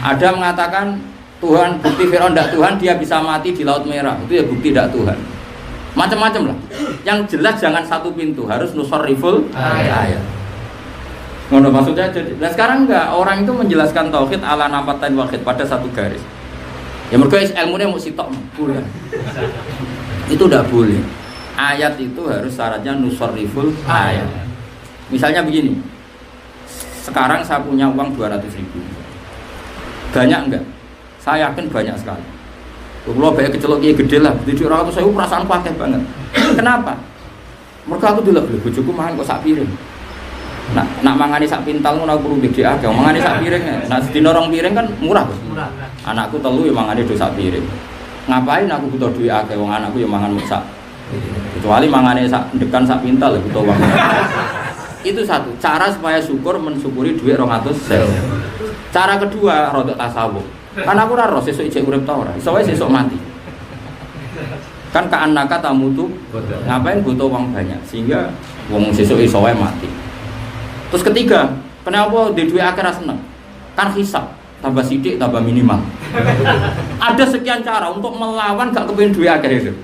Ada mengatakan Tuhan, bukti Fir'aun tidak Tuhan, dia bisa mati di Laut Merah. Itu ya bukti tidak Tuhan. Macam-macam lah. Yang jelas jangan satu pintu, harus nusor riful ayat. Ngono maksudnya jadi. Nah sekarang enggak, orang itu menjelaskan tauhid ala nampatain wahid pada satu garis. Ya mereka ilmunya mau sitok boleh. Itu tidak boleh. Ayat itu harus syaratnya nusor riful ayat. Misalnya begini, sekarang saya punya uang 200.000. Banyak enggak? Saya yakin banyak sekali. Kalau banyak kecelok gede lah, di 200 saya perasaan pakai banget. Kenapa? Mereka aku dulu beli bojoku mangan kok sak piring. Nak mangani sak pintal ngono aku perlu BDA, kalau mangani sak piring. Nah sedina rong piring kan murah. Anakku telu ya mangani do sak piring. Ngapain aku butuh duit akeh wong anakku ya mangan sak. Kecuali mangane sak dekan sak pintal ya butuh uang. Itu satu cara supaya syukur mensyukuri duit 200.000. Cara kedua rodok tasawuf. Kan aku ora roh sesuk ijek urip ta ora. Iso wae sesuk mati. Kan kaanaka tamu tuh ngapain butuh uang banyak sehingga wong sesuk iso wae mati. Terus ketiga, kenapa di duit akeh ra seneng? Kan hisab, tambah sidik tambah minimal. Ada sekian cara untuk melawan gak kepengin duit akeh itu.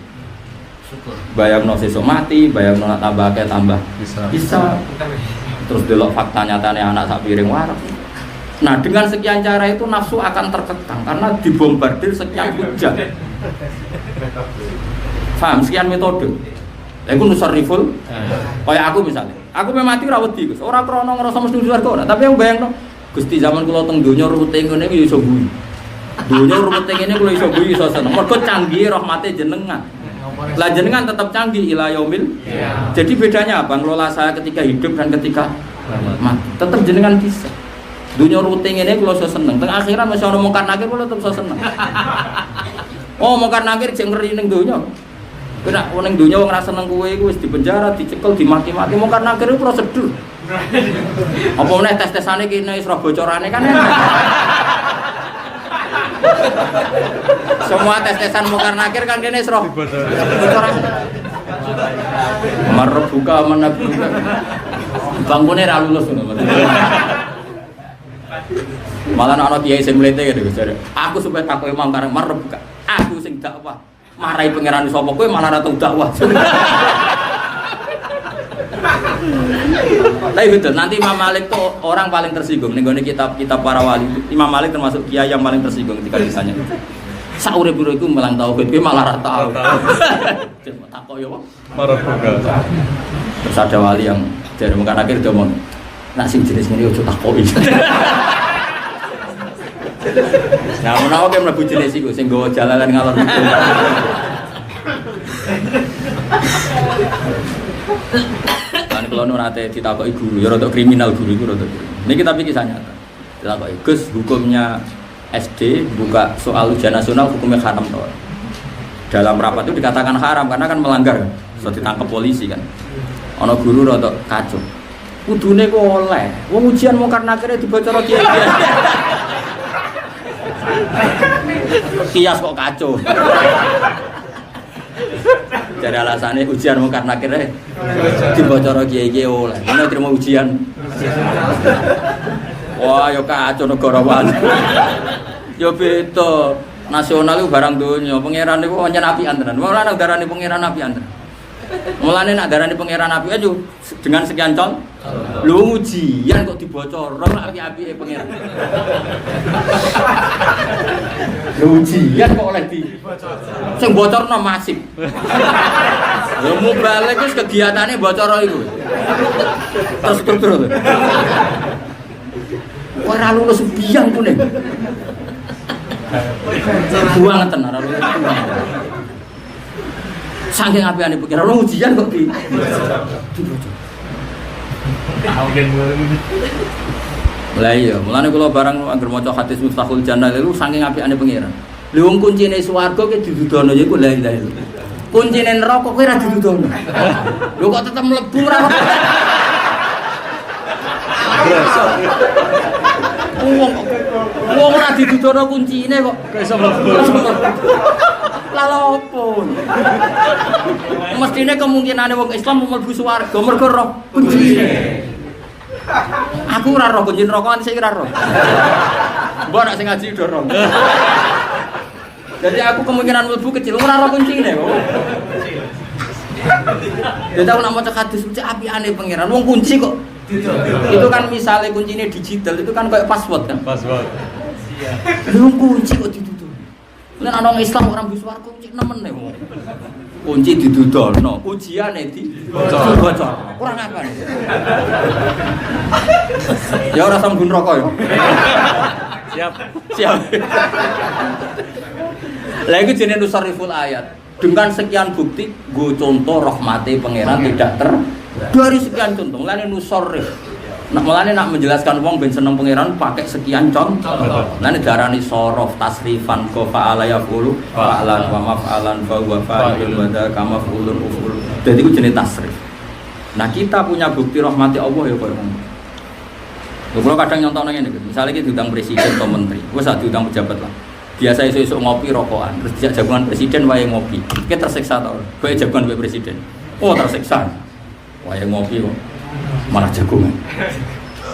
Bayangno sesuk mati, bayangno tambah akeh tambah bisa. Terus delok fakta nyatane anak sak piring waras. Nah dengan sekian cara itu nafsu akan terkekang karena dibombardir sekian hujah. Paham? Sekian metode. Aku nusar riful. Kayak aku misalnya, aku mati ora wedi Gus. Ora krana ngrasa mesti swarga ora, tapi aku bayangno Gusti zaman kula teng donya ruwete ngene iki iso guyu. Donya ruwete ngene kula iso guyu iso seneng. Mergo canggih rahmate jenengan. Lah jenengan tetap canggih ila yaumil. Jadi bedanya apa? Ngelola saya ketika hidup dan ketika mati. Tetap jenengan bisa. Dunia rutin ini kalau saya seneng, tengah akhiran masih orang mungkar nakir kalau tetap saya seneng. Oh mungkar nakir cek ngeri neng dunia, kena neng dunia orang rasa seneng kue di penjara, dicekel, dimaki-maki. Mungkar nakir itu prosedur. Apa nih tes-tesannya kini serah bocorannya kan? Semua tes-tesan mungkar nakir kan kini serah bocoran. Marbuka manabuka. Bangunnya ra lulus malah anak kiai sing mlete gitu Gus. Aku supaya takut imam kareng marep buka. Aku sing dakwah. Marahi pangeran sapa kowe malah ora tau dakwah. Tapi betul, nanti Imam Malik tuh orang paling tersinggung nih kitab-kitab para wali. Imam Malik termasuk kiai yang paling tersinggung ketika ditanya. Saurip-urip iku melang tauhid, kowe malah ra tau. Takok yo apa? Marah juga. Terus ada wali yang dari mungkin akhir dia ngomong, nak sing jenis ini ojo takoki. Nah, menawa kayak mlebu jenis iku sing nggawa jalalan ngalor itu. Kan kalau nate ditakoki guru, ya rada kriminal guru iku rada. Niki tapi kisah nyata. Ditakoki, "Gus, hukumnya SD buka soal ujian nasional hukumnya haram toh?" Dalam rapat itu dikatakan haram karena kan melanggar, so ditangkap polisi kan. Ana guru rada kacau. Kudune kok oleh. Wong ujian mau karena akhirnya dibocor kiai. Kias kok kacau. Jadi alasannya ujian mau karena akhirnya dibocor kiai oleh. Mana terima ujian? Wah, yo kacau negara wan. Yo beda. Nasional itu barang dunia. Pangeran itu hanya nabi antaran. Malah nak darani pangeran nabi antaran. Mulane nak darani pangeran api aja dengan sekian con. Lu ujian kok dibocor api-api pangeran. Lu ujian kok oleh di sing bocorno masif. Lha mubalik wis kegiatane bocor iku. Terstruktur. Ora lulus biang kuning. Buang ngeten ora lulus. Saking apiane pikiran lu ujian kok di dibocor. Lah iya, mulane kula barang anggere maca hadis Mustahul Jannah itu saking apiane pangeran. Lha wong kuncine swarga ki didudono ya iku la ilaha illallah. Kuncine neraka kowe ora didudono. Lho kok tetep mlebu ora. Wong ora didudono kuncine kok iso mlebu. Lha opo? Mestine kemungkinane wong Islam mlebu swarga mergo roh kuncine. Aku ora roh kunci neraka nganti saiki ora roh. Mbok nek sing ngaji do roh. Jadi aku kemungkinan mlebu kecil ora roh kuncine kok. Jadi aku nak maca hadis suci apiane pangeran wong kunci kok. Itu kan misalnya kuncinya digital itu kan kayak password kan. Password. Iya. Wong kunci kok ditutup. Lan ana wong Islam orang bis warga kunci nemen nek. Kunci didudolno, ujiane dibocor. Kurang apa nih? Ya ora sambun rokok ya. Siap. Lah iku jenenge nusariful ayat. Dengan sekian bukti, gue contoh rahmati pangeran tidak dari sekian contoh. Mulane nusarif. Nak mulane nak menjelaskan wong ben seneng pangeran pakai sekian contoh. Mulane darani sorof tasrifan ko fa'ala yaqulu fa'alan wa maf'alan fa huwa fa'ilun wa dza kama fa'ulun uful. Dadi ku jenenge tasrif. Nah, kita punya bukti rahmati Allah ya koyo ngono. Lho kula kadang nyontokno ngene iki. Misale iki diundang presiden atau menteri, wis sak diundang pejabat lah. Biasa esuk-esuk ngopi rokokan, terus dijak jagungan presiden wae ngopi. Iki tersiksa to. Kowe jagungan wae presiden. Oh, tersiksa. Wae ngopi kok malah jagungan.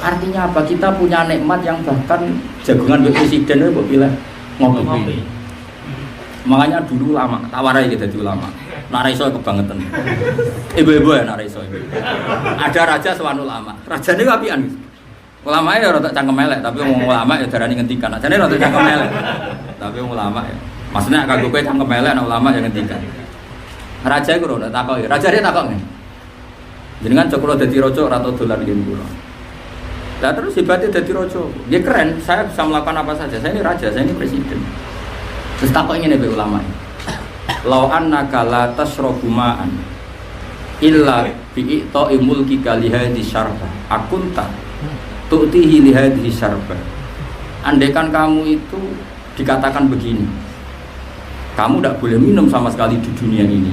Artinya apa? Kita punya nikmat yang bahkan jagungan wae presiden kok pilih ngopi. Makanya dulu lama, tawarai kita dadi ulama. Nak iso kebangetan. Ibu-ibu ya nak iso. Ada raja sewan ulama. Rajane apian. Ulama ya rada cangkem elek, tapi wong ulama ya darani ngendikan. Ajane rada cangkem elek. Tapi wong ulama ya. Maksudnya kanggo kowe cangkem elek ana ulama yang ngendikan. Raja iku ora takoki. Raja dia takok ngene. Jenengan cok kula dadi raja ora tau dolan ngen kula. Lah terus hebatnya dadi raja. Dia keren, saya bisa melakukan apa saja. Saya ini raja, saya ini presiden. Terus takok ngene be ulama. Lau annaka la tasrabu ma'an illa bi ta'i mulkika li hadhi syarba akunta tu'tihi li hadhi syarba. Andaikan kamu itu dikatakan begini, kamu tidak boleh minum sama sekali di dunia ini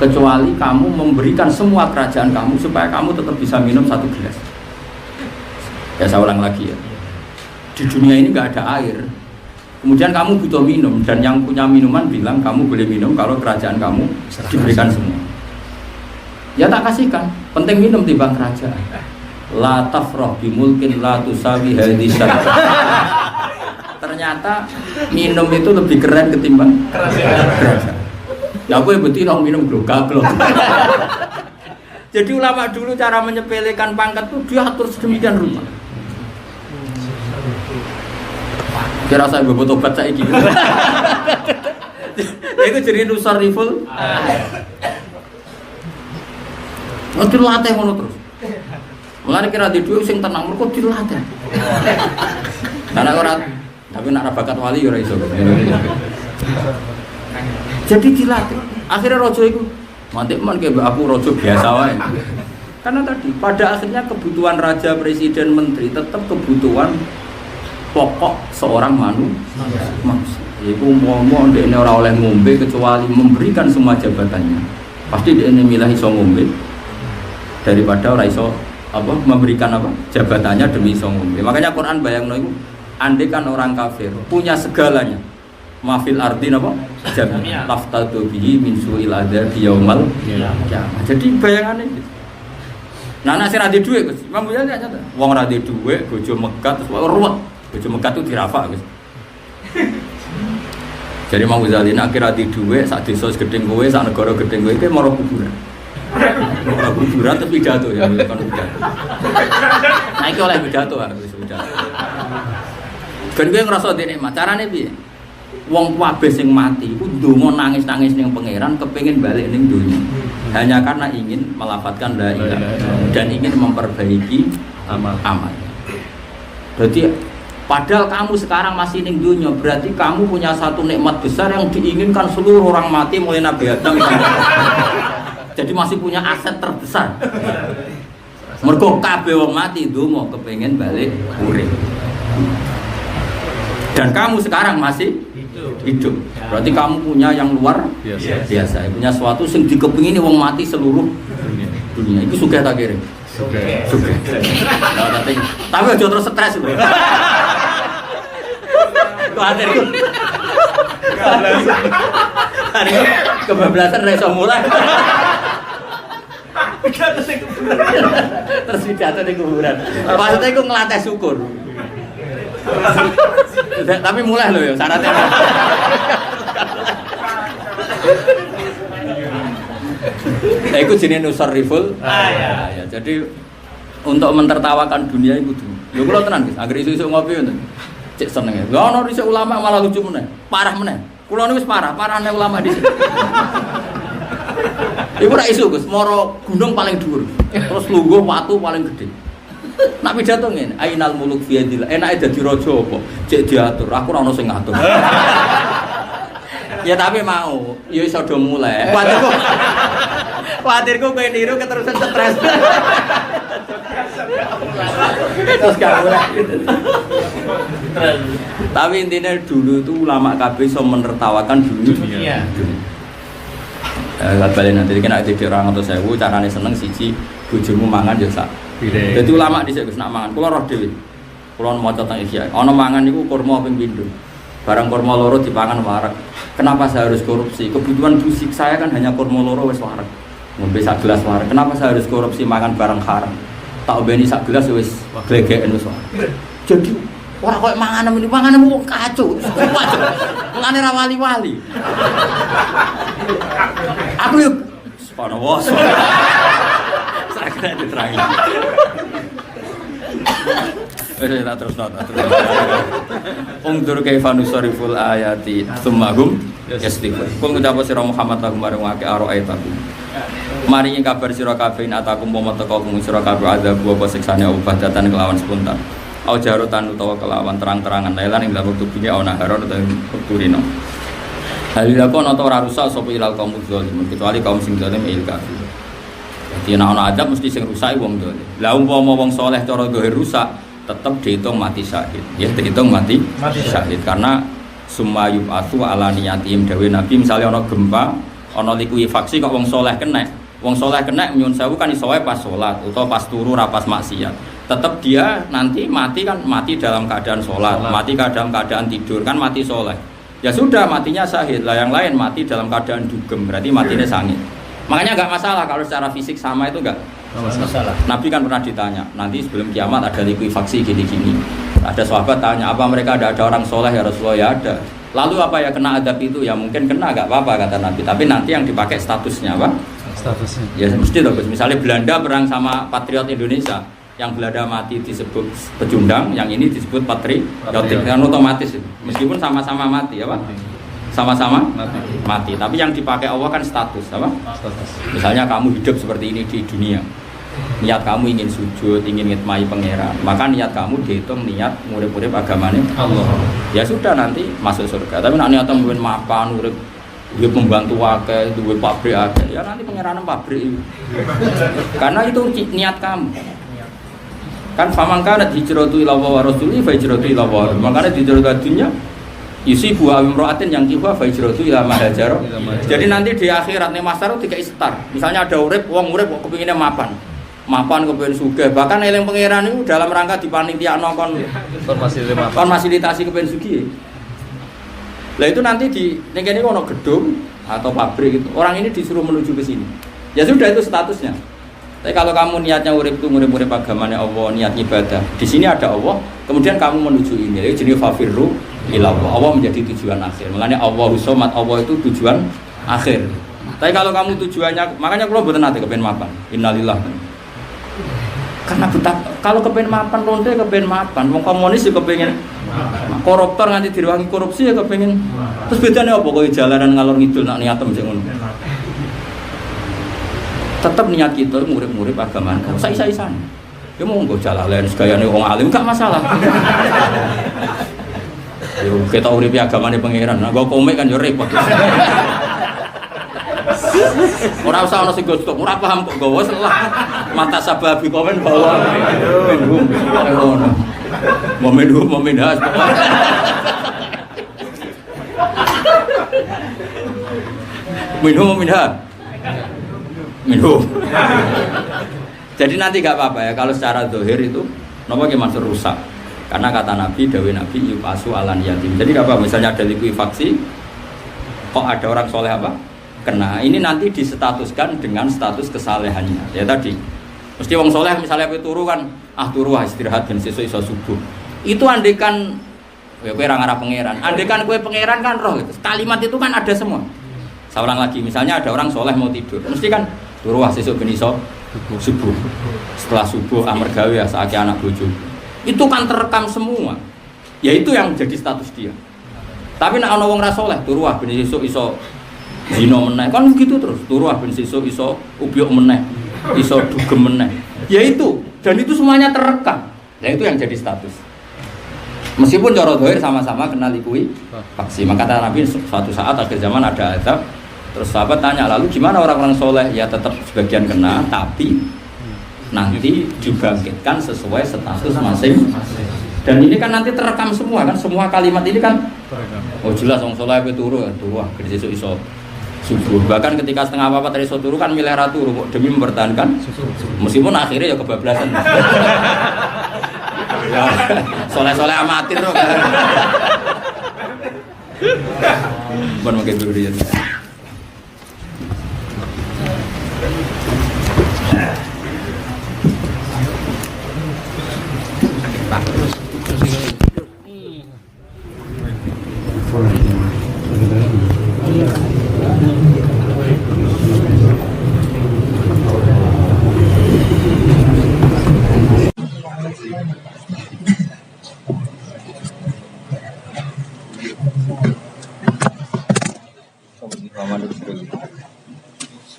kecuali kamu memberikan semua kerajaan kamu supaya kamu tetap bisa minum satu gelas. Ya saya ulang lagi ya, di dunia ini nggak ada air. Kemudian kamu butuh minum dan yang punya minuman bilang kamu boleh minum kalau kerajaan kamu diberikan semua. Ya tak kasihkan, penting minum timbang kerajaan. La tafrah bimulkin la tusawi hadisar. Ternyata minum itu lebih keren ketimbang kerajaan. Ya aku yang betul minum glok. Jadi ulama dulu cara menyepelekan pangkat itu dia atur sedemikian rupa. Kira saya mbok tobat saiki. Iku jenenge nusar riful. Nanti latih ngono terus. Mulane kira di dhuwit sing tenang mergo dilatih. Karena ora tapi nak bakat wali ya ora iso. Jadi dilatih. Akhirnya rojo itu mantik man kayak aku rojo biasa wae. Karena tadi pada akhirnya kebutuhan raja, presiden, menteri tetap kebutuhan pokok seorang manusia. Iku mau dia ini orang oleh ngombe kecuali memberikan semua jabatannya. Pasti dia ini milih iso ngombe daripada orang iso apa memberikan apa jabatannya demi iso ngombe. Makanya Quran bayangno iku andai kan orang kafir punya segalanya. Mafil ardi apa? Jami'an laftadu bihi min su'il adzabi yaumal qiyamah. Jadi bayangannya gitu. Nah, nek sira ndek dhuwit, Gus. Imam Ghazali nyata. Wong ora ndek dhuwit, bojo megat terus ruwet. Bojo megat itu dirafak, Gus. Jadi Imam Ghazali nek kira ndek dhuwit sak desa segedeng kowe, sak negara gedeng kowe iki maro kuburan. Ora kuburan tapi pidato ya, kan pidato. Nah, iki oleh pidato harus pidato. Ben kowe ngrasa nikmat, carane piye? Wong kabeh sing mati iku ndonga nangis-nangis ning pangeran kepengin balik ning dunya. Hanya karena ingin melafadzkan la ilaha dan ingin memperbaiki amal. Jadi padahal kamu sekarang masih ning dunya, berarti kamu punya satu nikmat besar yang diinginkan seluruh orang mati mulai Nabi Adam. Jadi masih punya aset terbesar. Mergo kabeh wong mati ndonga kepengin balik urip. Dan kamu sekarang masih hidup. Berarti kamu punya yang luar biasa. Punya sesuatu yang dikepingin wong mati seluruh dunia. Itu sugih tak kira? Sugih. Tapi aja terus stres lho. Kuatir ku. Kebablasan ra iso mulai. Terus pidato ning kuburan. Maksudnya iku nglatih syukur. Tapi mulai loh ya syaratnya. Nah, itu jenis nusar riful. Ya, jadi untuk mentertawakan dunia itu tuh. Ya kalau tenang guys, agar isu-isu ngopi itu, cek seneng ya. Gak ono riset ulama malah lucu meneh, parah meneh. Kulo niku wis parahnya ulama di sini. Iku ora isu Gus, moro gunung paling dhuwur. Terus lungguh watu paling gede. Nak pidato ngene, ainal muluk fi yadillah. Enake dadi raja apa? Cek diatur, aku ora ono sing ngatur. Ya tapi mau, ya iso do mulai. Kuatirku kowe niru keterusan stres. Terus gak mulai. Tapi intinya dulu itu ulama kabeh iso menertawakan dunia. Balik nanti kena jadi orang atau sewu carane seneng siji bojomu mangan ya sak. Jadi ulama dhisik Gus nak mangan, kula roh dhewe. Kula maca teng Ihya. Ana mangan niku kurma ping pindho. Barang kurma loro dipangan warak. Kenapa saya harus korupsi? Kebutuhan fisik saya kan hanya kurma loro wis warak. Ngombe sak gelas warak. Kenapa saya harus korupsi makan barang haram? Tak obeni sak gelas wis glegeken wis warak. Jadi ora koyo mangan wong kacau. Ngene ra wali-wali. Aku yuk subhanallah. Sakit diterangin. Tak terus. Ungdur kaifa nusariful ayati tsumma hum yastifun. Kul ngucap sira Muhammad lagu marang wake araitaku. Maringi kabar sira kabeh ataku umpama teka kumu sira kabeh azab apa siksane obadatan kelawan spontan. Au jarutan utawa kelawan terang-terangan lailan ing dalam wektu bini ana haron utawa wektu rino. Halilakon atau ora rusak sapa ilal kaum zalim kecuali kaum sing zalim il kafir. Jadi ana adab mesti sing rusak wong zalim. Lah umpama wong saleh cara zahir rusak tetap dihitung mati syahid. Ya dihitung mati syahid karena summa yub'atsu ala niyatim dawe Nabi misalnya ana gempa, ana likuifaksi kok wong saleh kena. Wong saleh kena nyun sewu kan iso wae pas salat utawa pas turu ra pas maksiat. Tetap dia nanti mati kan mati dalam keadaan salat, mati dalam keadaan tidur kan mati saleh. Ya sudah matinya syahid lah, yang lain mati dalam keadaan dugem berarti matinya sangit. Makanya nggak masalah kalau secara fisik sama itu nggak masalah. Nabi kan pernah ditanya nanti sebelum kiamat ada likuifaksi gini-gini. Ada sahabat tanya apa mereka ada orang soleh ya Rasulullah ya ada. Lalu apa ya kena adab itu ya mungkin kena nggak apa-apa kata Nabi. Tapi nanti yang dipakai statusnya apa? Statusnya. Ya mesti loh. Misalnya Belanda perang sama patriot Indonesia. Yang Belanda mati disebut pecundang, yang ini disebut patriotik. Kan otomatis itu. Meskipun sama-sama mati, apa? Sama-sama mati. Tapi yang dipakai Allah kan status, apa? Misalnya kamu hidup seperti ini di dunia. Niat kamu ingin sujud, ingin ngitmai pangeran. Maka niat kamu dihitung niat murid-murid agamanya Allah. Ya sudah nanti masuk surga. Tapi nak niat mungkin mapan, murid duwe pembantu akeh, duwe pabrik akeh. Ya nanti pangeran pabrik. Karena itu niat kamu. Kan famangka ada hijratu ila wa rasuli fa hijratu ila wa. Makanya hijratu dunya isi buah imra'atin yang kiwa fa hijratu ila ma hajar. Jadi nanti di akhirat nih masar tiga istar. Misalnya ada urip, wong urip kok kepinginnya mapan. Mapan kepengin sugih. Bahkan eling pangeran itu dalam rangka dipanitiakno kon fasilitasi kepengin sugih. Lah itu nanti di ning kene ono gedung atau pabrik gitu. Orang ini disuruh menuju ke sini. Ya sudah itu statusnya. Tapi kalau kamu niatnya urip itu murid-murid agamanya Allah, niat ibadah. Di sini ada Allah, kemudian kamu menuju ini. Jadi jenis fafirru ilallah. Allah menjadi tujuan akhir. Makanya Allahu Somad, Allah itu tujuan akhir. Tapi kalau kamu tujuannya, makanya kalau betul nanti kepen mapan. Innalillah. Karena kalau kepen mapan, ronde kepen mapan. Wong komunis juga kepengen koruptor nganti diruangi korupsi ya kepengen. Terus bedanya apa? Kau jalanan ngalor ngidul nak niatem sing ngono. Tetap niat kita murid-murid agama kan isa-isan. Ya mau nggo jalalen segayane wong alim gak masalah. Yo kita uripe agamane pangeran. Nah, nggo komik kan yo repot. Ora usah ana sing gostok, ora paham kok gawa selah. Mata sababi komen bahwa menhum ngono. Momen has. Minum. Jadi nanti gak apa-apa ya kalau secara zahir itu napa ki masuk rusak. Karena kata Nabi, dawuh Nabi yupasu alan yatim. Jadi gak apa misalnya ada likuifaksi kok ada orang soleh apa? Kena. Ini nanti disestatuskan dengan status kesalehannya. Ya tadi. Mesti wong soleh misalnya turu kan, turu istirahat ben sesuk iso subuh. Itu andekan ya kowe ora ngarep pangeran. Andekan kowe pangeran kan roh gitu. Kalimat itu kan ada semua. Seorang lagi misalnya ada orang soleh mau tidur. Mesti kan turu sesuk ben iso subuh. Setelah subuh amar gawe ya saiki anak bojo. Itu kan terekam semua. Ya itu yang jadi status dia. Tapi nek ana wong ra saleh turu ben sesuk iso zina meneh. Kan begitu terus. Turu ben sesuk iso ubyuk meneh, iso dugem meneh. Ya itu dan itu semuanya terekam. Ya itu yang jadi status. Meskipun cara zahir sama-sama kenal ikui faksi. Maka kata Nabi suatu saat akhir zaman ada azab. Terus sahabat tanya, lalu gimana orang-orang soleh? Ya tetap sebagian kena, tapi nanti dibangkitkan sesuai status masing-masing. Dan ini kan nanti terekam semua kan, semua kalimat ini kan. Oh jelas, orang soleh itu turu, gede sesuk iso subuh. Bahkan ketika setengah apa tadi iso turu kan milih turu demi mempertahankan. Meskipun akhirnya ya kebablasan. Ya, soleh-soleh amatir loh kan. Bukan makin dulu dia.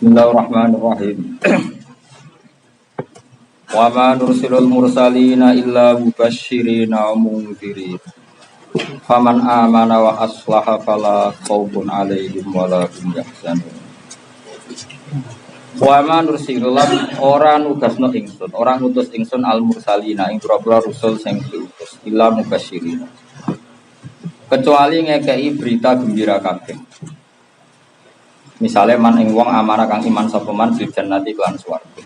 Bismillahirrahmanirrahim. Wa ma nursilul mursalina illa mubashshirina wa mundzirin. Faman amana wa aslaha fala khaufun 'alaihim wa la hum yahzanun. Wa ma nursilul ora nugasno ingsun, ora ngutus ingsun al mursalina ing pira-pira rusul sing diutus illa mubashshirina. Kecuali ngekei berita gembira kabeh. Misalnya man ing wong amanah kang iman sapa man bil jannati lan swarga.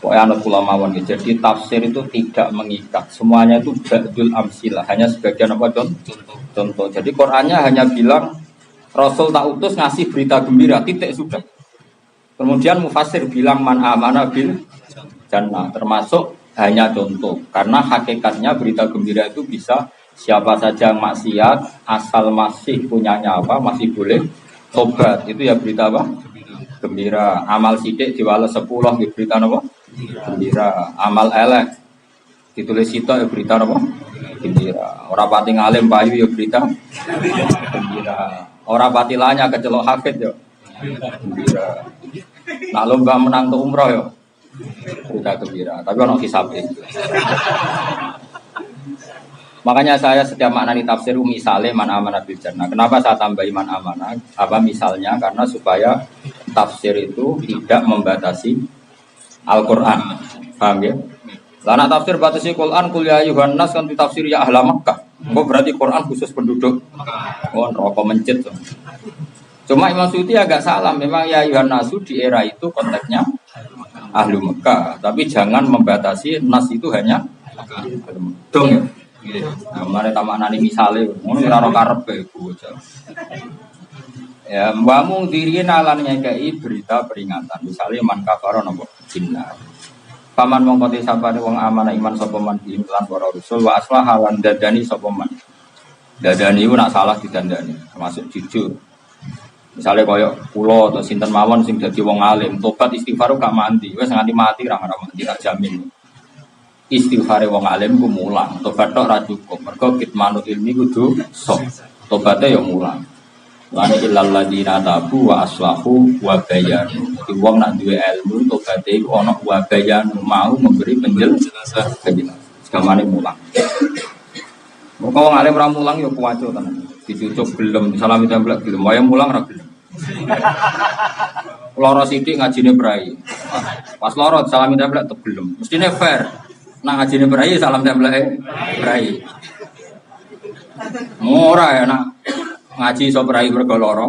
Pokoknya anut kula mawon gitu. Jadi tafsir itu tidak mengikat. Semuanya itu ba'dul amsilah, hanya sebagian apa contoh. Jadi Qur'annya hanya bilang Rasul tak utus ngasih berita gembira, titik sudah. Kemudian mufassir bilang man amanah bil jannah, termasuk hanya contoh. Karena hakikatnya berita gembira itu bisa siapa saja yang maksiat asal masih punya nyawa masih boleh tobat. Itu ya berita apa? Gembira. Amal sidik diwales 10 berita apa? Gembira. Amal elek ditulis sitok ya berita apa? Gembira. Ora pati ngalim payu ya berita gembira. Ora pati lanya kecelok hafid ya gembira. Nak lomba menang untuk umroh ya berita gembira. Tapi ono hisabnya. Makanya saya setiap maknani tafsir misalnya man amanah bil jannah. Kenapa saya tambah iman amanah? Apa misalnya? Karena supaya tafsir itu tidak membatasi Al-Qur'an. Paham ya? Lah tafsir batasi Quran kul ya ayyuhan nas kan ditafsir ya ahla Makkah. Kok berarti Quran khusus penduduk? Oh, rokok mencit. Cuma Imam Suyuti agak salah. Memang ya ayyuhan nasu di era itu konteksnya ahlu Makkah, tapi jangan membatasi nas itu hanya dong ya. Nah, mari tamak nani misale, ngono ora karepe bocah. Ya, mbakmu diriin alan ngekei berita peringatan. Misalnya man kafaro nopo jinna. Paman mongkoti sapane wong amanah iman sapa man lan para rasul wa aslah lan dadani sapa man. Dadani iku nak salah didandani, termasuk jujur. Misalnya kaya kula atau sinten mawon sing dadi wong alim, tobat istighfar gak mandi, wis nganti mati ra mandi tak jamin. Istighfar wong alim ku mulang, tobat tok ra cukup. Mergo kitmanul ilmi kudu sok. Tobaté ya mulang. Lan illal ladina tabu wa aslahu wa bayanu. Dadi wong nak duwe ilmu tobaté iku ana wa bayanu mau memberi penjelasan. Segamane mulang. Moko wong alim ra mulang ya kuwaco tenan. Dicucuk gelem, salami templek gelem, wayang mulang ra gelem. Loro sithik ngajine brai. Pas loro salami templek tetep gelem. Mestine fair. Nah ngajine brai salam templeke brai. Ora ya nak ngaji iso brai mergo lara.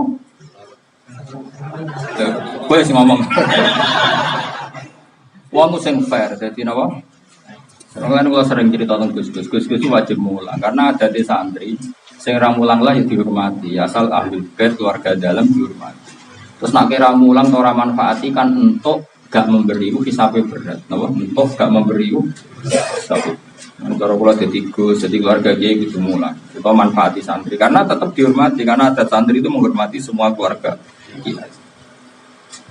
Wis ngomong. Wong sing fair dadi napa? Soalnya kalau sering cerita tentang Gus wajib mulang karena ada di santri sing ra mulang lah yang dihormati asal ahli bait keluarga dalam dihormati. Terus nak kira mulang ora manfaati kan untuk gak memberi hisabe berat, napa? Untuk gak memberi hisabe. Antara kula dadi Gus, jadi keluarga dia gitu mulang. Itu manfaati santri karena tetap dihormati karena ada santri itu menghormati semua keluarga.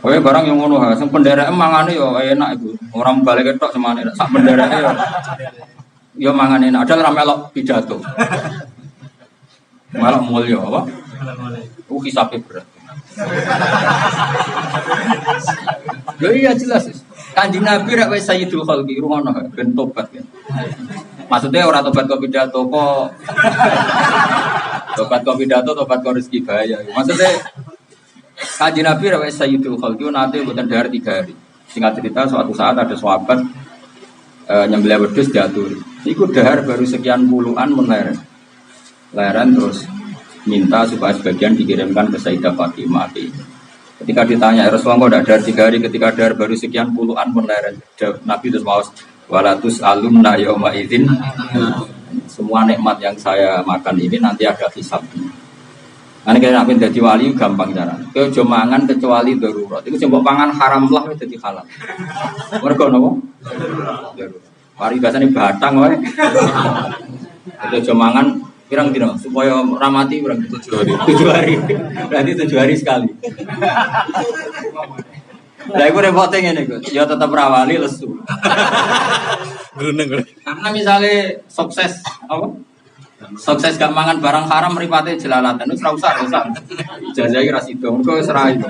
Oke barang yang ngono ha, sing pendereke mangane yo enak iku. Ora balik ketok semane sak pendereke yo mangane enak, ada ora melok pidato. Melok mulya apa? Hisabe berat. Lho iya jelas. Kanjeng Nabi rak wis sayyidul khalqi rungono ben tobat ya. Maksudnya ora tobat kok pidato kok. Tobat kok pidato, tobat kok rezeki bahaya. Maksudnya Kanjeng Nabi rak wis sayyidul khalqi nanti mboten dahar 3 hari. Singkat cerita suatu saat ada sahabat nyembelih wedhus diaturi. Iku dahar baru sekian puluhan menleren. Leren terus minta supaya sebagian dikirimkan ke Sayyidah Fatimah. Ketika ditanya Rasulullah kok dahar 3 hari, ketika dahar baru sekian puluhan menleren. Nabi terus mawas walatus alumna yauma idzin. Semua nikmat yang saya makan ini nanti ada hisabnya. Ane kaya nak dadi wali gampang cara. Kowe aja mangan kecuali darurat. Iku coba pangan haram lah wis dadi halal. Mergo napa? Darurat. Mari biasane batang wae. Aja mangan pirang dina supaya ramati pirang 7 hari. 7 hari. Berarti 7 hari sekali. Lah iku repote ngene iku. Ya tetep rawali lesu. Karena misalnya sukses apa? Sukses gak mangan barang haram mripate jelalatan wis ora usah. Jajahi ra sida, mergo wis ora itu.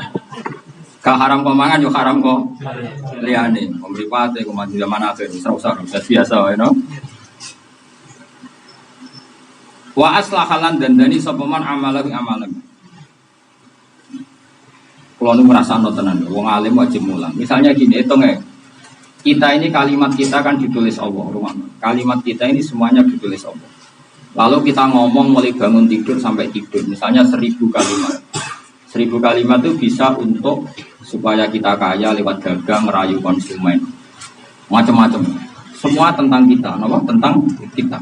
Gak haram kok mangan yo haram kok liyane. Mripate kok mati zaman akhir wis ora usah biasa wae no. Wa aslahalan dandani sapa man amalan. Kulo nu ngrasakno tenan, wong alim wajib mulang. Misalnya gini, hitung ya. Kita ini kalimat kita kan ditulis Allah, kalimat kita ini semuanya ditulis Allah. Lalu kita ngomong mulai bangun tidur sampai tidur, misalnya 1000 kalimat. 1000 kalimat itu bisa untuk supaya kita kaya lewat dagang, merayu konsumen, macam-macam. Semua tentang kita, tentang kita.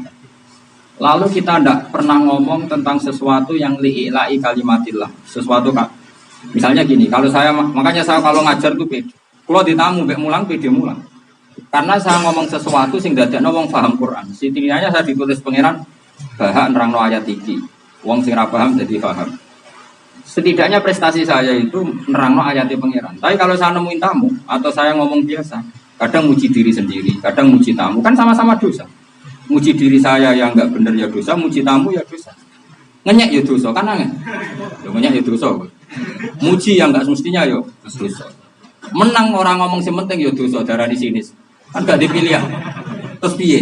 Lalu kita tidak pernah ngomong tentang sesuatu yang li'ila'i kalimatillah, sesuatu misalnya gini, kalau saya makanya saya kalau ngajar tuh pede. Kalau ditamu mbek mulang pede mulang. Karena saya ngomong sesuatu sing dadekno wong paham Quran. Setidaknya saya ditulis pangeran bahak nerangno ayat iki. Wong sing ora paham jadi paham. Setidaknya prestasi saya itu nerangno ayat pangeran. Tapi kalau saya nemuin tamu atau saya ngomong biasa, Kadang muji diri sendiri, kadang muji tamu, kan sama-sama dosa. Muji diri saya yang enggak benar ya dosa, muji tamu ya dosa. Ngenyek ya dosa, kan aneh. Ya ngenyek ya dosa. Muji yang enggak semestinya ya dosa. Menang orang ngomong sing penting ya dosa, darah di sini. Kan gak dipilih ya. Terus piye?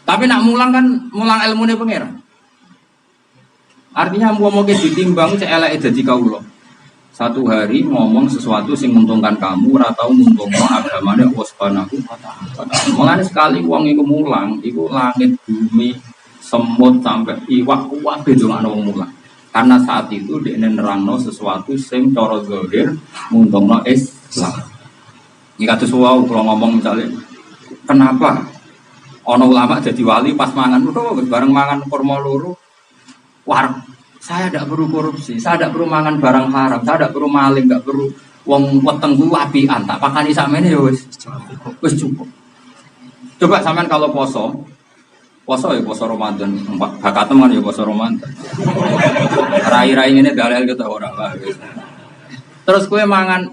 Tapi nak mulang kan mulang ilmune pangeran. Artinya ngomong ditimbang cek elek dadi kawula. Satu hari ngomong sesuatu sing menguntungkan kamu ora tau nguntungno agamane Allah Subhanahu wa taala. Mulane sekali wong iku mulang, iku langit bumi semut sampai iwak kabeh ndongakno wong mulang. Karena saat itu dekne nerangno sesuatu sing cara zahir nguntungno Islam. Iki kados wae kalau ngomong misalnya kenapa ana ulama jadi wali pas mangan bareng mangan kurma loro saya tidak perlu korupsi, saya tidak perlu mangan barang haram, saya tidak perlu maling, tidak perlu wong weteng ku apian, tak pakani sakmene ya wis cukup. Coba sampean kalau poso ya poso Ramadan, bakatem kan ya poso Ramadan. Rai-rai ngene dalil kita ora lah. Terus kowe mangan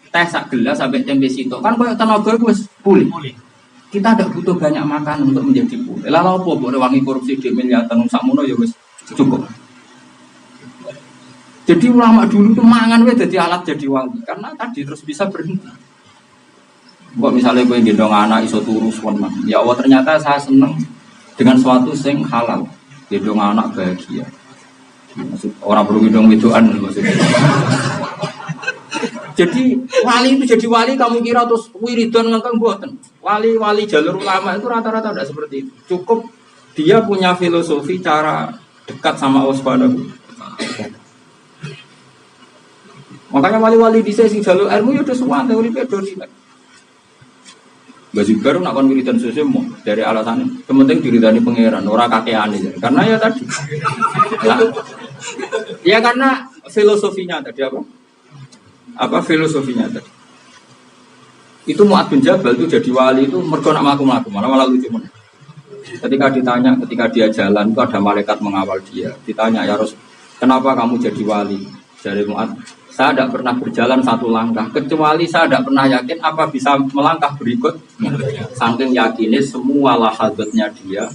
teh sak gelas sampai tempe sitok, kan koyo tenaga wis pulih. Kita tidak butuh banyak makan untuk menjadi pulih. Lah lha opo mbok rewangi korupsi dhewe miliatan sakmono ya wis cukup. Jadi ulama dulu tuh mangan we jadi alat jadi wali karena tadi terus bisa berhenti. Kok misalnya gue gendong anak iso turu suwon, ya Allah ternyata saya seneng dengan suatu sing halal. Gendong anak bahagia. Maksud orang perlu gendong widoan maksudnya. Jadi wali itu jadi wali kamu kira terus wiridan ngangkang mboten. Wali-wali jalur ulama itu rata-rata tidak seperti itu. Cukup dia punya filosofi cara dekat sama Allah Subhanahu wa taala. Makanya wali-wali di sesi jalur ilmu ya udah semua teori peduli. Baju baru nak kon wiridan sesemo dari alasannya. Penting diridani pangeran, ora kakeane. Karena ya tadi. Ya karena filosofinya tadi apa? Apa filosofinya tadi? Itu Mu'adz bin Jabal itu jadi wali itu mergo nak mlaku-mlaku, malah lucu men. Ketika ditanya, ketika dia jalan itu ada malaikat mengawal dia. Ditanya, ya Rasul, kenapa kamu jadi wali? Dari Mu'adz, saya tidak pernah berjalan satu langkah, kecuali saya tidak pernah yakin apa bisa melangkah berikut. Saking yakinnya semua lahadatnya dia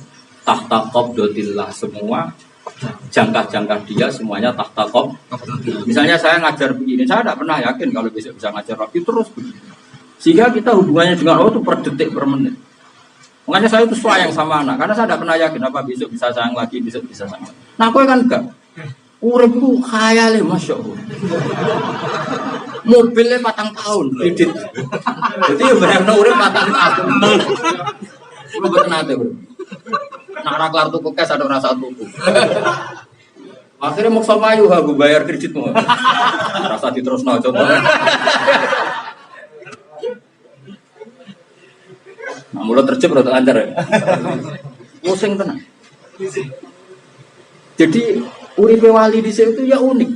tahta qabdatillah, semua jangkah-jangkah dia semuanya tahta qabdatillah. Misalnya saya ngajar begini, saya tidak pernah yakin kalau besok bisa ngajar lagi terus begini. Sehingga kita hubungannya dengan Allah itu per detik per menit. Makanya saya itu sayang sama anak, karena saya tidak pernah yakin apa besok bisa sayang lagi, besok bisa sayang. Nah, aku kan enggak. Uripku khayale masyaallah. Mobilnya 4 tahun kredit. Jadi ya benar-benar urip 4 tahun. Lu betul nate, Bro. Nak ra kelar tuku cash ada rasa tuku. Akhirnya maksa payu ha bayar kreditmu. Rasa diterusno aja. Nah, mulut terjep rada lancar ya. Pusing tenan. Jadi uripe wali di situ ya unik.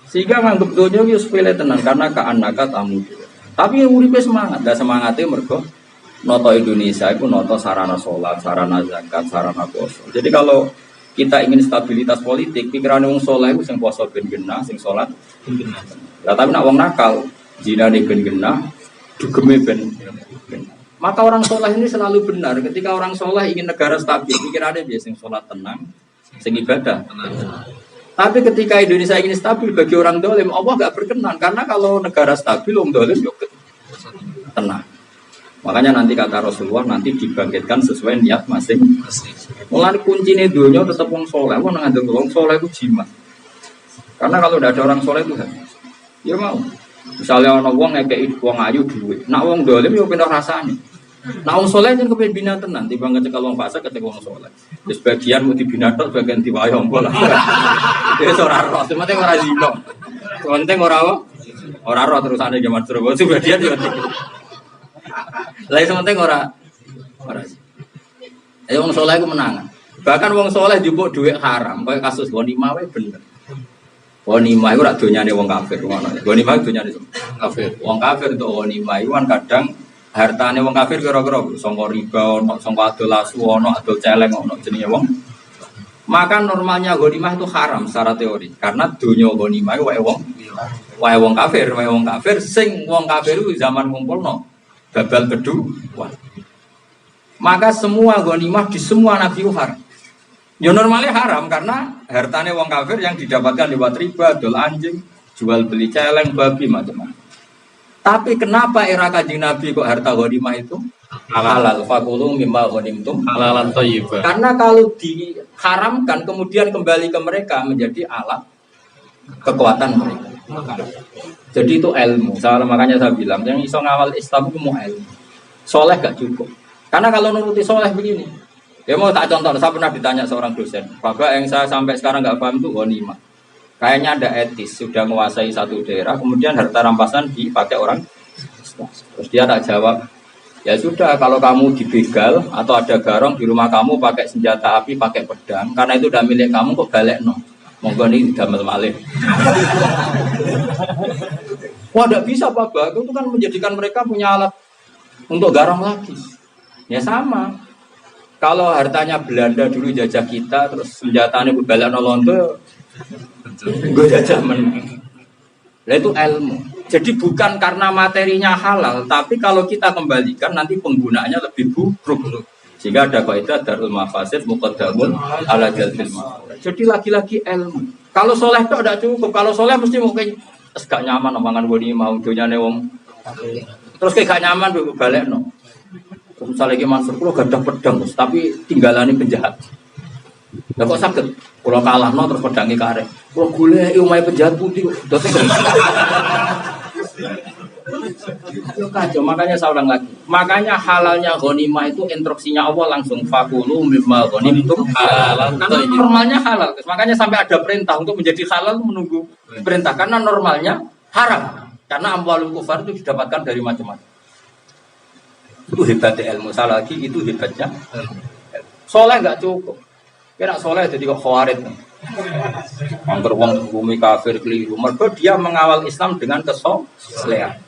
Sehingga nganggep donya yo sepele tenan karena kaanaka tamu. Tapi uripe semangat, dah semangate mergo noto Indonesia itu noto sarana salat, sarana zakat, sarana puasa. Jadi kalau kita ingin stabilitas politik, pikiran wong saleh iku sing puasa ben genah, sing salat ben genah. Lah tapi nek wong nakal, jinane ben genah, dugeme ben genah. Maka orang saleh ini selalu benar. Ketika orang saleh ingin negara stabil, pikirannya biasa sing salat tenang, sing ibadah. Tapi ketika Indonesia ingin stabil bagi orang dolim, Allah nggak berkenan karena kalau negara stabil, orang dolim juga tenang. Makanya nanti kata Rasulullah nanti dibangkitkan sesuai niat masing-masing. Mulai kuncinya dunia tetap orang soleh. Wong ngandung orang soleh itu jimat. Karena kalau tidak ada orang soleh itu ya mau. Misalnya orang wong ngekei wong ayu duit, nak wong dolim ya pindah rasanya. Nah, wong soleh jangan kepen bina tenan, tiba ngecek wong fase ketek wong soleh. Wis bagian mau dibina tok, bagian diwayong bola. Wis ora roh, sementing ora zina. Sementing ora roh terusane jaman Surabaya sebagian yo. Lah sementing ora. Ayo wong soleh ku menang. Bahkan wong soleh njupuk dhuwit haram, kaya kasus ghanimah wae bener. Ghanimah iku ora donyane wong kafir ngono. Ghanimah donyane kafir. Wong kafir untuk ghanimah iku kan kadang hartane wong kafir kira-kira sangka riba ono, sangka adol asu ono, adol celeng ono jenenge wong Maka normalnya ghanimah itu haram secara teori karena dunia ghanimah itu wae wong kafir sing wong kafir itu zaman kumpulno babal kedua. Maka semua ghanimah di semua nabi itu haram. Ya normalnya haram karena hartanya wong kafir yang didapatkan lewat riba, dol anjing, jual beli celeng, babi macam-macam. Tapi kenapa era Kanjeng Nabi kok harta ghanimah itu halal? Fakulu mimma ghanimtum Halalan thayyibah. karena kalau diharamkan kemudian kembali ke mereka menjadi alat kekuatan mereka. Jadi itu ilmu. Makanya saya bilang yang iso ngawal Islam itu mau ilmu. Soleh gak cukup. Karena kalau nuruti soleh begini, ya mau tak contoh. Saya pernah ditanya seorang dosen, Bapak yang saya sampai sekarang nggak paham itu ghanimah. Kayaknya ada etis, sudah menguasai satu daerah, kemudian harta rampasan dipakai orang. Terus dia tak jawab, ya sudah kalau kamu dibegal atau ada garong di rumah kamu pakai senjata api, pakai pedang, karena itu udah milik kamu kok balik no. Monggo ini damel malih. Wah, tidak bisa Pak Bag, itu kan menjadikan mereka punya alat untuk garong lagi. Ya sama. Kalau hartanya Belanda dulu jajah kita, terus senjatanya balik no Londo, gue jajah menang. Nah itu ilmu. Jadi bukan karena materinya halal, tapi kalau kita kembalikan nanti penggunaannya lebih buruk. Sehingga ada kaidah darul mafasid muqaddamun ala jalbil mafasid. Jadi lagi-lagi ilmu. Kalau soleh itu tidak cukup. Kalau soleh mesti mungkin gak nyaman omongan gue mau dunyane wong. Terus kayak gak nyaman balik no. Terus misalnya Mansur, kalau gak ada pedang, tapi tinggalani penjahat. Ya kok sakit? Kalau kalah no terus pedangi karek. Kalau gule umai penjahat putih, kacau. Makanya saya ulang lagi. Makanya halalnya ghanimah itu instruksinya Allah langsung fakulu mimma ghanimtum halalan. Karena normalnya halal. Makanya sampai ada perintah untuk menjadi halal menunggu perintah. Karena normalnya haram. Karena amwalul kufar itu didapatkan dari macam-macam. Itu hebatnya ilmu. Salah lagi itu hebatnya. Soleh nggak cukup. Kira soleh jadi kok khawarid. Angker wong bumi kafir keliru. Mergo dia mengawal Islam dengan kesolehan.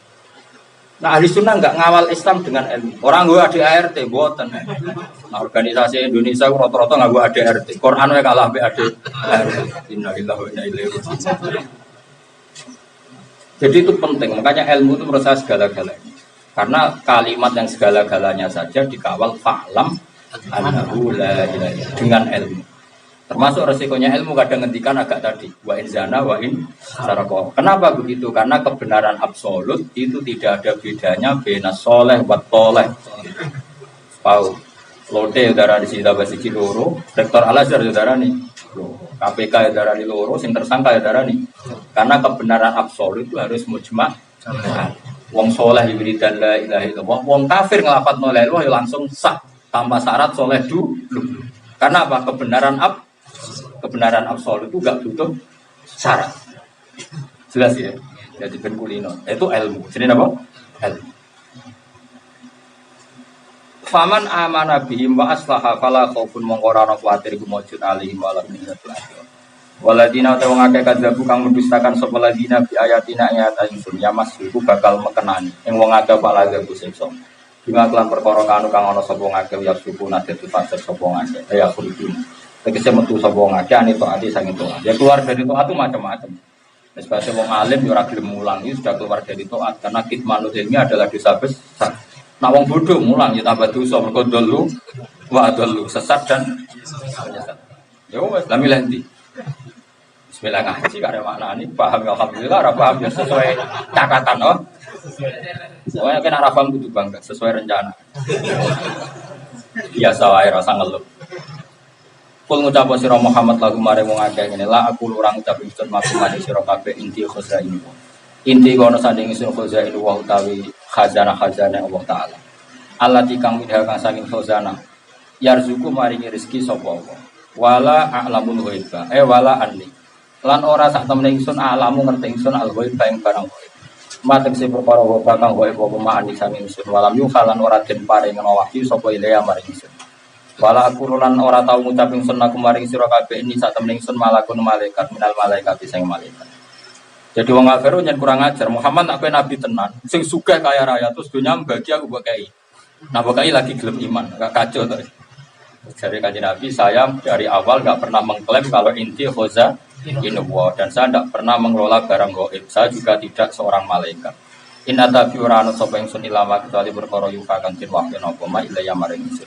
Nah ahli sunnah nggak ngawal Islam dengan ilmu. Orang gue ADART buatan. Nah organisasi Indonesia rata-rata nggak gue ADART. Quran gue kalah be ADART. Innalillahi wa inna ilaihi raji'un. Jadi itu penting. Makanya ilmu itu menurut saya segala-galanya. Karena kalimat yang segala-galanya saja dikawal fa'lam annahu la ilaha illallah dengan ilmu. Termasuk resikonya ilmu kadang ngendikan agak tadi wa in zana wa in sarqa. Kenapa begitu? Karena kebenaran absolut itu tidak ada bedanya bena soleh wa toleh. Pau lote darah di sini basi loro, rektor Al-Azhar darah nih. KPK darah di loro, sing tersangka darah nih. Karena kebenaran absolut itu harus mujma'. Wong soleh wiridan la ilaha illallah, wong kafir ngelafat la ilaha langsung sah tanpa syarat soleh dulu. Karena apa? Kebenaran absolut itu gak butuh syarat. Jelas ya. Jadi ben kulino. Itu ilmu. Jadi apa? Ilmu. Faman amana bihim wa aslaha fala khaufun mongkorana kuatir gumujud alihim walam minyatul akhir. Waladina ta wong akeh kadzabu kang mendustakan sapa ladina bi ayatina ayat ingsun ya mas iku bakal mekenani ing wong akeh bakal kadzabu siksa. Bima kelan perkara kang ana sapa wong akeh ya suku nate fasik sapa wong akeh ya kudu. Tegese metu sapa wong akeh ane taati saking taat. Ya keluar dari taat itu macam-macam. Wis bahasa wong alim yo ora gelem mulang iki sudah keluar dari taat karena kitmanul ilmi adalah dosa besar. Nah wong bodoh mulang ya tambah dosa mergo dulu wa dulu sesat dan menyesat. Ya wis lha milih ndi? Bismillah ngaji karena maknanya paham alhamdulillah, ora paham ya sesuai catatan oh. Soalnya kena paham kudu bangga sesuai rencana. Biasa wae rasa ngeluh. Kul ngucap sira Muhammad lagu mare wong akeh ngene la aku orang ngucap ingsun maku mari sira kabeh inti khazain. Inti kono sanding ingsun khazain wa utawi khazanah Allah taala. Allah dikang midha kang saking khazanah. Yarzuku maringi rezeki sapa Allah. Wala a'lamul ghaiba wala anni. Lan ora sak temene ingsun alamu ngerti ingsun al-ghaib ing barang ghaib. Mateng se perkara wa kang ghaib apa ma'ani sami ingsun walam yukhalan ora den paring wahyu sapa ilaya maring ingsun. Wala aku lan ora tau ngucap ingsun aku maring sira kabeh ini sak temene ingsun malakun malaikat minal malaikat sing malaikat. Jadi wong kafir nyen kurang ajar Muhammad nak nabi tenan sing sugih kaya raya terus dunya bagi aku mbok kei. Nah mbok kei lagi gelem iman, gak kacau to. Dari Kanjeng Nabi, saya dari awal nggak pernah mengklaim kalau inti khoza inuwa, dan saya tidak pernah mengelola barang gaib. Saya juga tidak seorang malaikat. Inna tabi ora ana sapa ingsun ilama kecuali perkara yuka kang den wahyu napa ma ilaya maring ingsun.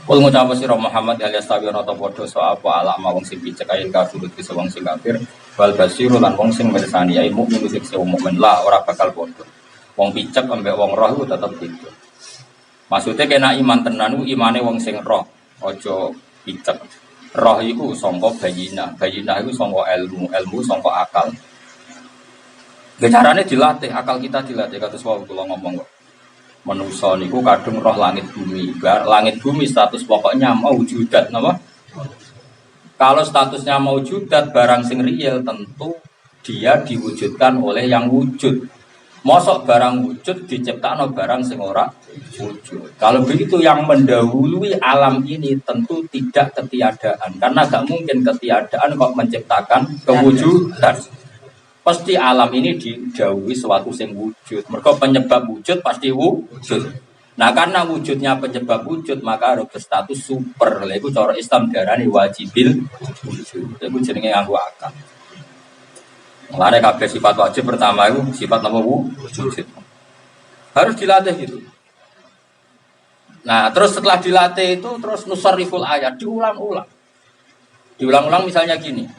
Kul ngucap sira Muhammad alias tabi ana ta padha so apa ala wong sing picek ayin kafir iki wong sing kafir wal basiru lan wong sing mirsani ai mukmin sing mukmin la ora bakal padha. Wong picek ambek wong roh iku tetep beda. Maksudnya kena iman tenan ku imane wong sing roh, aja picek. Roh iku sangka bayina iku sangka ilmu sangka akal. Carane dilatih, akal kita dilatih kados wae kula ngomong kok. Manusa niku kadung roh langit bumi. Langit bumi status pokoknya maujudat napa? Kalau statusnya maujudat barang sing real tentu dia diwujudkan oleh yang wujud. Mosok barang wujud diciptakno barang sing ora wujud. Kalau begitu yang mendahului alam ini tentu tidak ketiadaan. Karena gak mungkin ketiadaan kok menciptakan kewujudan. Pasti alam ini didhawuhi suatu sing wujud. Mergo penyebab wujud pasti wujud. Nah karena wujudnya penyebab wujud maka harus berstatus super. Lha iku cara Islam diarani wajibil wujud. Iku jenenge nganggo akal. Mulane kabeh sifat wajib pertama itu sifat nama wujud. Harus dilatih gitu. Nah, terus setelah dilatih itu terus nusarriful ayat diulang-ulang. Diulang-ulang misalnya gini.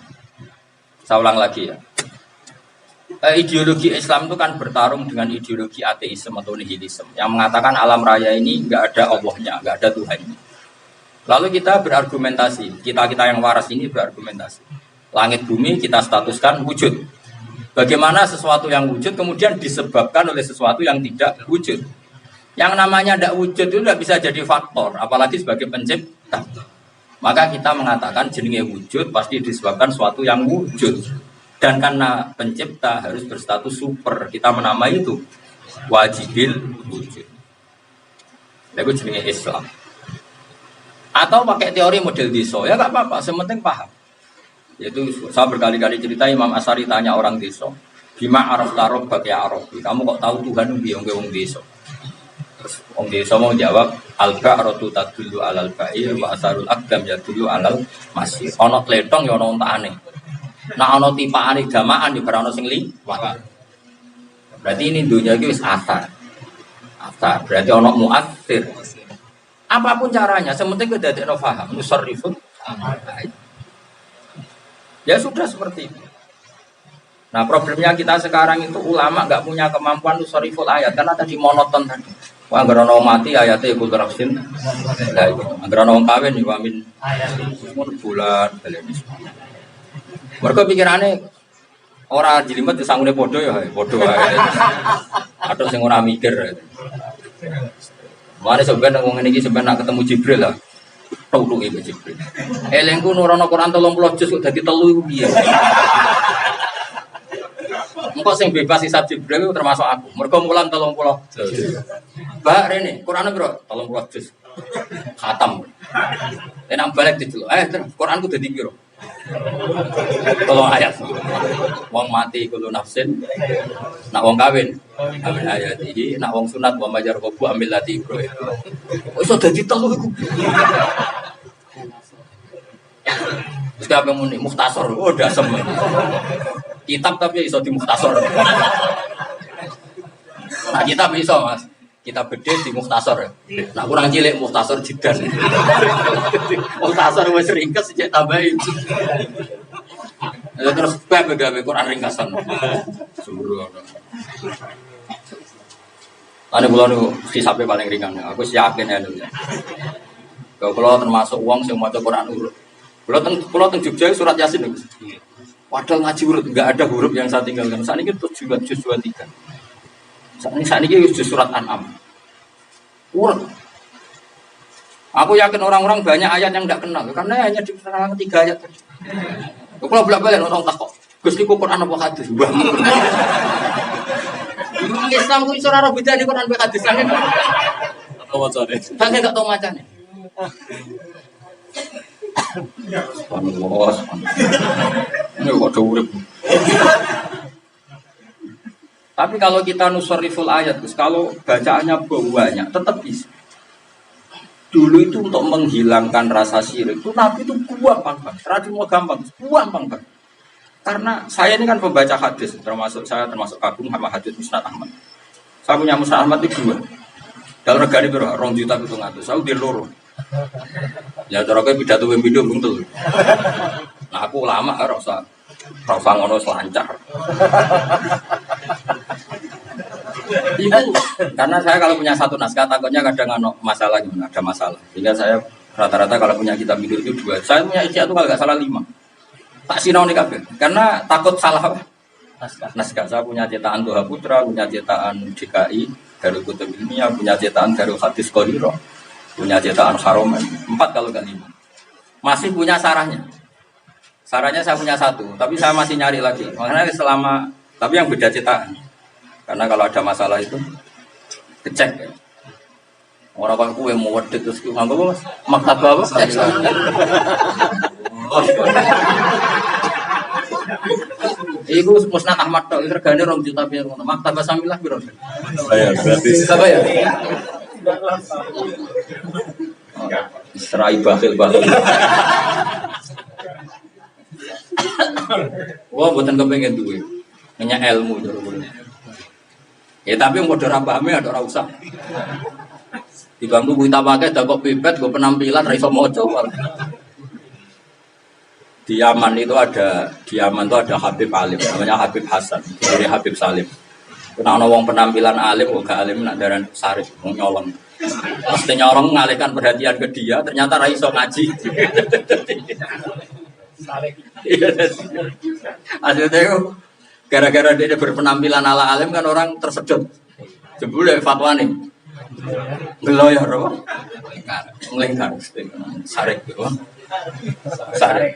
Saya ulang lagi ya. Ideologi Islam itu kan bertarung dengan ideologi ateisme atau nihilisme yang mengatakan alam raya ini enggak ada Allahnya, enggak ada Tuhannya. Lalu kita berargumentasi, kita yang waras ini berargumentasi. Langit bumi kita statuskan wujud. Bagaimana sesuatu yang wujud kemudian disebabkan oleh sesuatu yang tidak wujud. Yang namanya tidak wujud itu tidak bisa jadi faktor, apalagi sebagai pencipta. Maka kita mengatakan jenenge wujud pasti disebabkan sesuatu yang wujud. Dan karena pencipta harus berstatus super, kita menamai itu wajibil wujud. Itu jenenge Islam. Atau pakai teori model Diso, ya nggak apa-apa, sementing paham. Yaitu saya berkali-kali cerita Imam Asy'ari tanya orang desa, bima araf tarob bagi arabi, kamu kok tahu Tuhan ubi wong desa? Terus wong desa mau jawab, al-ba'ratu tadullu alal ba'ir wa asarul aqdam yadullu alal masir. Ana tletong ya ana ontane. Nek ana tipakane jamaan ya ora ana sing liwat. Berarti ini dunia iki wis asar. Asar berarti ana mu'athir. Apapun caranya, sementing kita dadekno paham, nusarrifun. Ya sudah seperti itu. Nah problemnya kita sekarang itu ulama nggak punya kemampuan nusariful ayat karena tadi monoton tadi. Wah nggak ada mati ayatnya ikut teraksin. Nah itu nggak ada kawin juga min bulan. Mereka pikirannya orang jelimet disanggune bodoh ya bodoh. Atau sing ora mikir. Mane sebenarnya ngomong ini sebenarnya ketemu Jibril lah. Tolu iki Jibril. Elengku nurono Quran 30 juz kok dadi 3 iku piye? Engko sing bebas hisab Jibril termasuk aku. Mergo mulang 30 juz. Mbak rene, Quran piro? 30 juz. Khatam. Enak balik diceluk. Quranku dadi piro? 3 ayat. Wong mati kulo nafsin. Nak wong kawin. Amin ayat iki, nak wong sunat wa majar qabu amil lati Ibrahim. Iso dadi 3 iku. Terus apa muni mukhtasar, oh dasem. Kitab tapi iso di mukhtasar. Nah kitab iso mas, kitab gede di mukhtasar. Nah kurang cilik mukhtasar jidan. Mukhtasar wis ringkes sejak tambahin. Terus bab gawe Quran ringkasan. Suruh. Ane kula niku hisabe paling ringan. Aku yakin ya. Kalau kula termasuk wong sing maca Quran urut. Kula teng Jogja surat Yasin niku. Padahal ngaji urut enggak ada huruf yang saya tinggalkan. Saat ini juz 23. Saat ini juz surat An'am. Urut. Aku yakin orang-orang banyak ayat yang enggak kenal karena hanya diterangkan 3 ayat tadi. Kalau bolak-balik orang tak kok. Gus niku Quran apa hadis? Mbah. Islam ku iso ora bedane Quran mek hadis sange. Apa macane? Sange gak tau macane. Subhanallah. Ini kok urip. Tapi kalau kita nusarriful ayat, kalau bacaannya banyak tetap bisa. Dulu itu untuk menghilangkan rasa syirik itu Nabi itu gampang banget. Tradisi mau gampang banget. Karena saya ini kan pembaca hadis, termasuk kagum sama hadis Musnad Ahmad. Saya punya Musnad Ahmad itu 2. Dalam regane piro? 2 juta 700. Saya di loro. Ya cara kowe pidato pindho buntul. Nah aku ulama ora usah ngono selancar. Itu karena saya kalau punya satu naskah takutnya kadang ada masalah. Sehingga saya rata-rata kalau punya kitab itu 2. Saya punya ijazah itu kalau nggak salah 5. Tak sinau nih kabeh. Karena takut salah naskah. Saya punya cetakan Toha Putra, punya cetakan DKI, Darul Kutub Ilmiah, punya cetakan Darul Hadis Qahirah, punya cetakan Haromen. 4 kalau nggak 5. Masih punya sarahnya. Sarahnya saya punya 1, tapi saya masih nyari lagi. Makanya tapi yang beda cetakan. Karena kalau ada masalah itu kecek ya. Orang-orang kue mau wedek terus nganggo apa Mas? Maktabah apa? Iku Musnad Ahmad tok regane 2 juta piye ngono. Maktabah Samilah piro? Bayar gratis. Apa ya? Serai bakhil. Wah, mboten kepengin duwe. Nanya ilmu jare. Ya tapi mau ora pahame ada ora usah. Di bangku kita pakai dak kok pipet go penampilan ra iso maca. Di Yaman itu ada Habib Alim, namanya Habib Hasan, dari Habib Salim. Kena ana wong penampilan alim, kok gak alim nak daran sarif, wong nyolong. Pasti nyolong mengalihkan perhatian ke dia, ternyata ra iso ngaji. Sarif. Akhirnya gara-gara dia berpenampilan ala alim kan orang tersedot. Jebule fatwa nih. Geloyor apa? Ngelingkar. Sarif gitu. Sarif.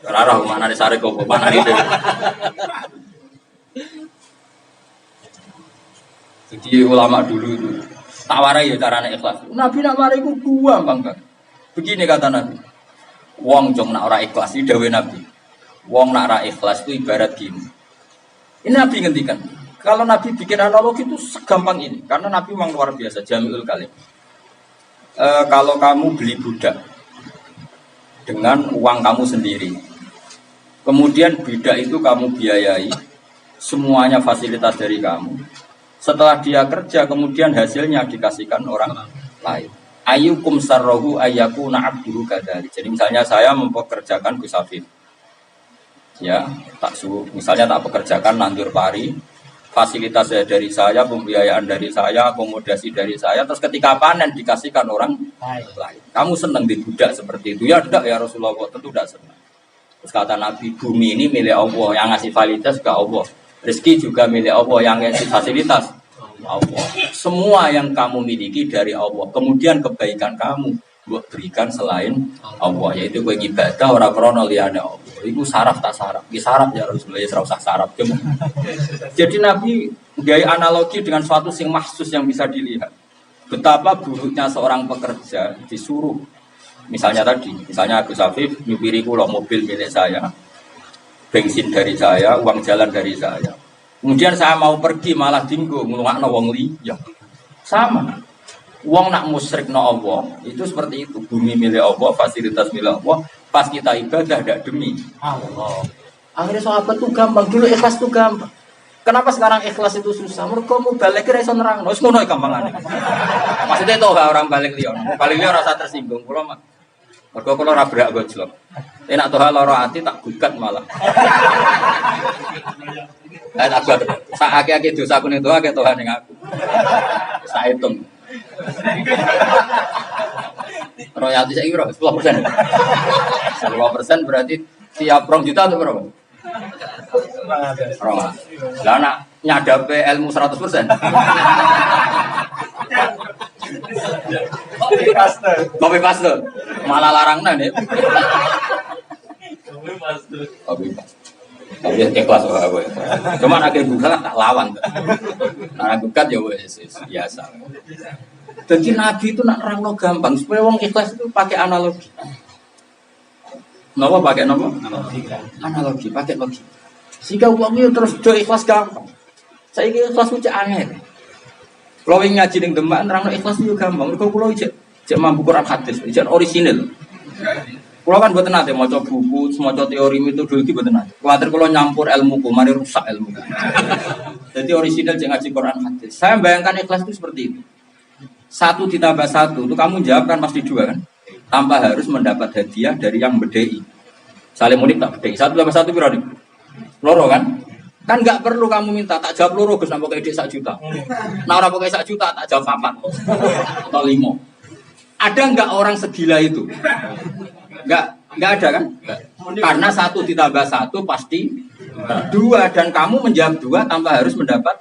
Rara mana nih sarif kok mana nih? Jadi ulama dulu itu tawarai ya caranya ikhlas. Nabi nak mari ku gampang kan. Begini kata Nabi. Wong jong nak ora ikhlas iki dawuh Nabi. Wong nak ora ikhlas itu ibarat gini. Ini Nabi ngendikan. Kalau Nabi bikin analogi itu segampang ini, karena Nabi memang luar biasa, Jamiul Kalim. Kalau kamu beli budak dengan uang kamu sendiri, kemudian budak itu kamu biayai, semuanya fasilitas dari kamu. Setelah dia kerja, kemudian hasilnya dikasihkan orang lain. Ayyukum sarrohu ayyakuna abduhu kadari. Jadi misalnya saya mempekerjakan Gus Afif. Ya, misalnya tak pekerjakan nandur pari, fasilitas dari saya, pembiayaan dari saya, akomodasi dari saya, terus ketika panen dikasihkan orang lain. Kamu senang di budak seperti itu? Ya tidak ya Rasulullah, tentu tidak senang. Terus kata Nabi, bumi ini milik Allah, yang ngasih fasilitas ke Allah. Rezeki juga milik Allah, yang ngasih fasilitas Allah. Semua yang kamu miliki dari Allah. Kemudian kebaikan kamu buat berikan selain Allah, yaitu gue ibadah orang krono liyane Allah. Itu saraf tak saraf, di saraf ya Rasulullah, ya usah saraf. Jadi Nabi gaya analogi dengan suatu sing mahsus yang bisa dilihat. Betapa buruknya seorang pekerja disuruh, misalnya Gus Afif nyupiri kula mobil milik saya, bensin dari saya, uang jalan dari saya. Kemudian saya mau pergi malah dinggo nglungakno wong liya. Sama. Wong nak musyrik no Allah itu seperti itu, bumi milik Allah, fasilitas milik Allah, pas kita ibadah tidak demi Allah. Akhirnya sahabat itu gampang, dulu ikhlas itu gampang. Kenapa sekarang ikhlas itu susah? Mereka mau balik kira iso nerang, no ngono gampangane. Maksudnya itu orang balik liyon, rasa tersinggung. Kalau mah, mereka kalau rabrak gojlok, enak tuh hal loro hati tak gugat malah. Tak gugat, saat aki dosa aku nih tuh aki Tuhan yang aku, saya hitung. Royalti saya kira 10%. 10% berarti tiap 2 juta atau berapa? Lah nak nyadape ilmu 100%. Kopi paste. Malah larangna nih. Kopi paste. Tapi ikhlas wae. Cuma nek buka tak lawan. Nah bukat ya wis biasa. Jadi Nabi itu nak nerangno gampang supaya wong ikhlas itu pakai analogi. Napa pakai napa? Analogi, pakai logika. Sehingga wong itu terus do ikhlas gampang. Saiki ikhlas ku cek angel. Kalau ngaji ning Demak nerangno ikhlas itu gampang. Mergo kula Cek mampu Quran hadis, cek orisinil. Kalau kan buat nanti mau coba buku, mau coba teori metodologi buat nanti. Khawatir kalau nyampur ilmu, mari rusak ilmu. Jadi orisinal cek ngaji Quran hadis. Saya bayangkan ikhlas itu seperti itu. 1 ditambah 1 itu kamu jawab kan pasti 2 kan? Tanpa harus mendapat hadiah dari yang bedei. Saling mudik tak bedei. 1 tambah 1 berapa? Loro kan? Kan nggak perlu kamu minta tak jawab loro Gus nambah kayak 1 juta. Nah orang pakai 1 juta tak jawab 4 atau 5. Ada nggak orang segila itu? Nggak ada kan? Karena 1 ditambah 1 pasti 2 dan kamu menjawab 2 tanpa harus mendapat.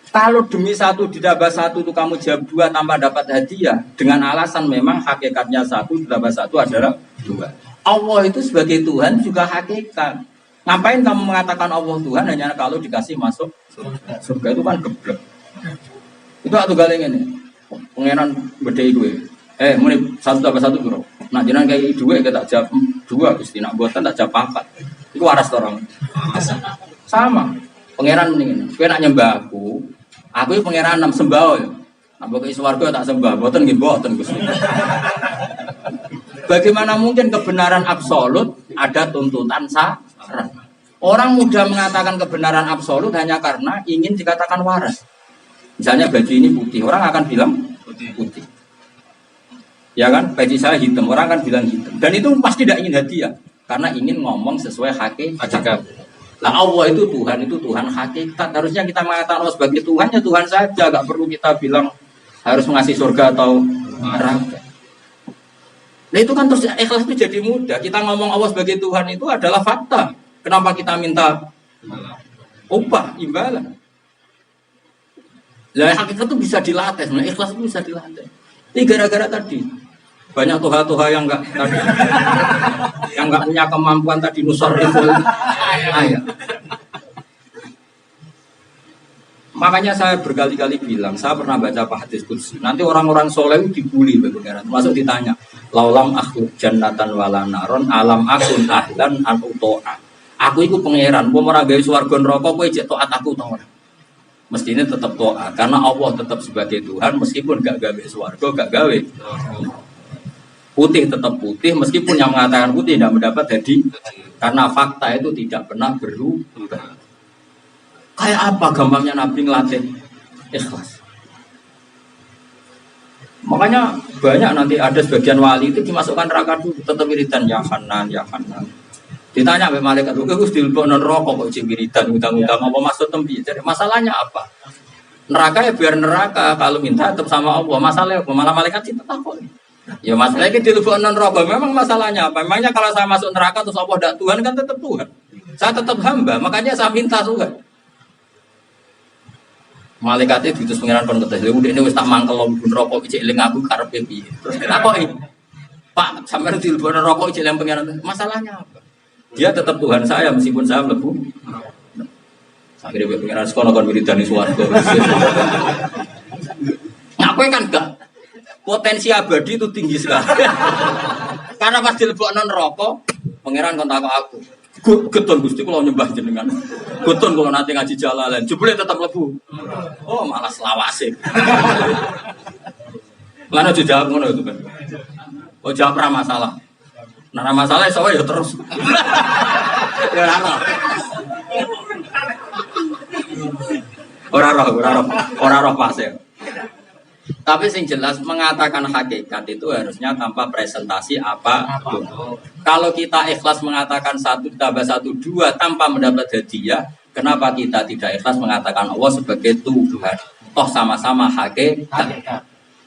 Kalau demi 1 ditambah 1 itu kamu jawab 2 tanpa dapat hadiah dengan alasan memang hakikatnya 1 ditambah 1 adalah 2. Allah itu sebagai Tuhan juga hakikat. Ngapain kamu mengatakan Allah Tuhan hanya kalau dikasih masuk surga itu kan geblek. Itu atuh galing ini. Pengenan bedai gue. Muni 1 tambah 1 bro. Nah jenengan kayak 2 kita jawab 2 Gusti nak buatan tak jawab 4. Itu waras orang. Sama. Pangeran mendingin. Kowe nak nyembah aku iki pangeran 6 sembah ya. Nak pokoke swarga tak sembah, mboten nggih mboten Gusti. Bagaimana mungkin kebenaran absolut ada tuntutan syarat? Orang mudah mengatakan kebenaran absolut hanya karena ingin dikatakan waras. Misalnya baju ini putih, orang akan bilang putih. Ya kan, baju saya hitam, orang akan bilang hitam. Dan itu pasti tidak ingin hadiah, karena ingin ngomong sesuai hakikat. Lah Allah itu Tuhan hakikat. Harusnya kita mengatakan Allah sebagai Tuhan ya Tuhan saja, gak perlu kita bilang harus mengasih surga atau neraka. Nah itu kan terus ikhlas itu jadi mudah. Kita ngomong Allah sebagai Tuhan itu adalah fakta. Kenapa kita minta upah, imbalan? Lah hakikat itu bisa dilatih, nah ikhlas itu bisa dilatih. Ini gara-gara tadi banyak tuha-tuha yang enggak punya kemampuan tadi nusor itu ayat. Makanya saya berkali-kali bilang, saya pernah baca hadis qudsi. Nanti orang-orang soleh dibully begitu, masuk ditanya, laulam akhluk jannatan wala naron alam akun ahlan an utoa. Aku itu pangeran, mau ora gawe swarga neraka kowe jek taat aku ta ora? Mestinya tetap taat karena Allah tetap sebagai Tuhan meskipun gak gawe swarga, gak gawe. Putih tetap putih meskipun yang mengatakan putih tidak mendapat hadiah karena fakta itu tidak pernah berubah. Kayak apa gampangnya Nabi ngelatih ikhlas. Makanya banyak nanti ada sebagian wali itu dimasukkan neraka dulu tetap wiridan ya Hanan ya Hanan. Ditanya sampai malaikat itu Gus dilebokno neraka kok cek wiridan utang-utang apa maksud tembi. Jadi masalahnya apa? Neraka ya biar neraka kalau minta tetap sama Allah. Masalahnya apa? Malah malaikat itu takut. Ya masalahnya di lubuk neraka memang masalahnya apa? Memangnya kalau saya masuk neraka terus Allah tidak Tuhan kan tetap Tuhan. Saya tetap hamba, makanya saya minta Tuhan. Malaikatnya diutus pengiran kon ketes. Lha ini wis tak mangkel lubuk neraka iki eling aku karepe piye. Terus ditakoki. Pak, sampeyan di lubuk neraka iki eling pengiran. Masalahnya apa? Dia tetap Tuhan saya meskipun saya mlebu. Akhirnya pengiran sekono kon wiridane swarga. Ngapain kan enggak? Potensi abadi itu tinggi sekali. Karena pas dilebokno neraka, pangeran kon takok aku. Getun Gusti kula nyembah jenengan. Getun kula nate ngaji jalalan, jebule tetap mlebu. Oh, malah selawase. Lan aja jawab ngono itu kan. Oh, jawab ra masalah. Nah, masalah iso ya terus. Ya ora roh pas ya. Tapi sing jelas mengatakan hakikat itu harusnya tanpa presentasi apapun. Kalau kita ikhlas mengatakan 1 tambah 1 2 tanpa mendapat hadiah, kenapa kita tidak ikhlas mengatakan Allah sebagai Tuhan? Toh sama-sama hakikat.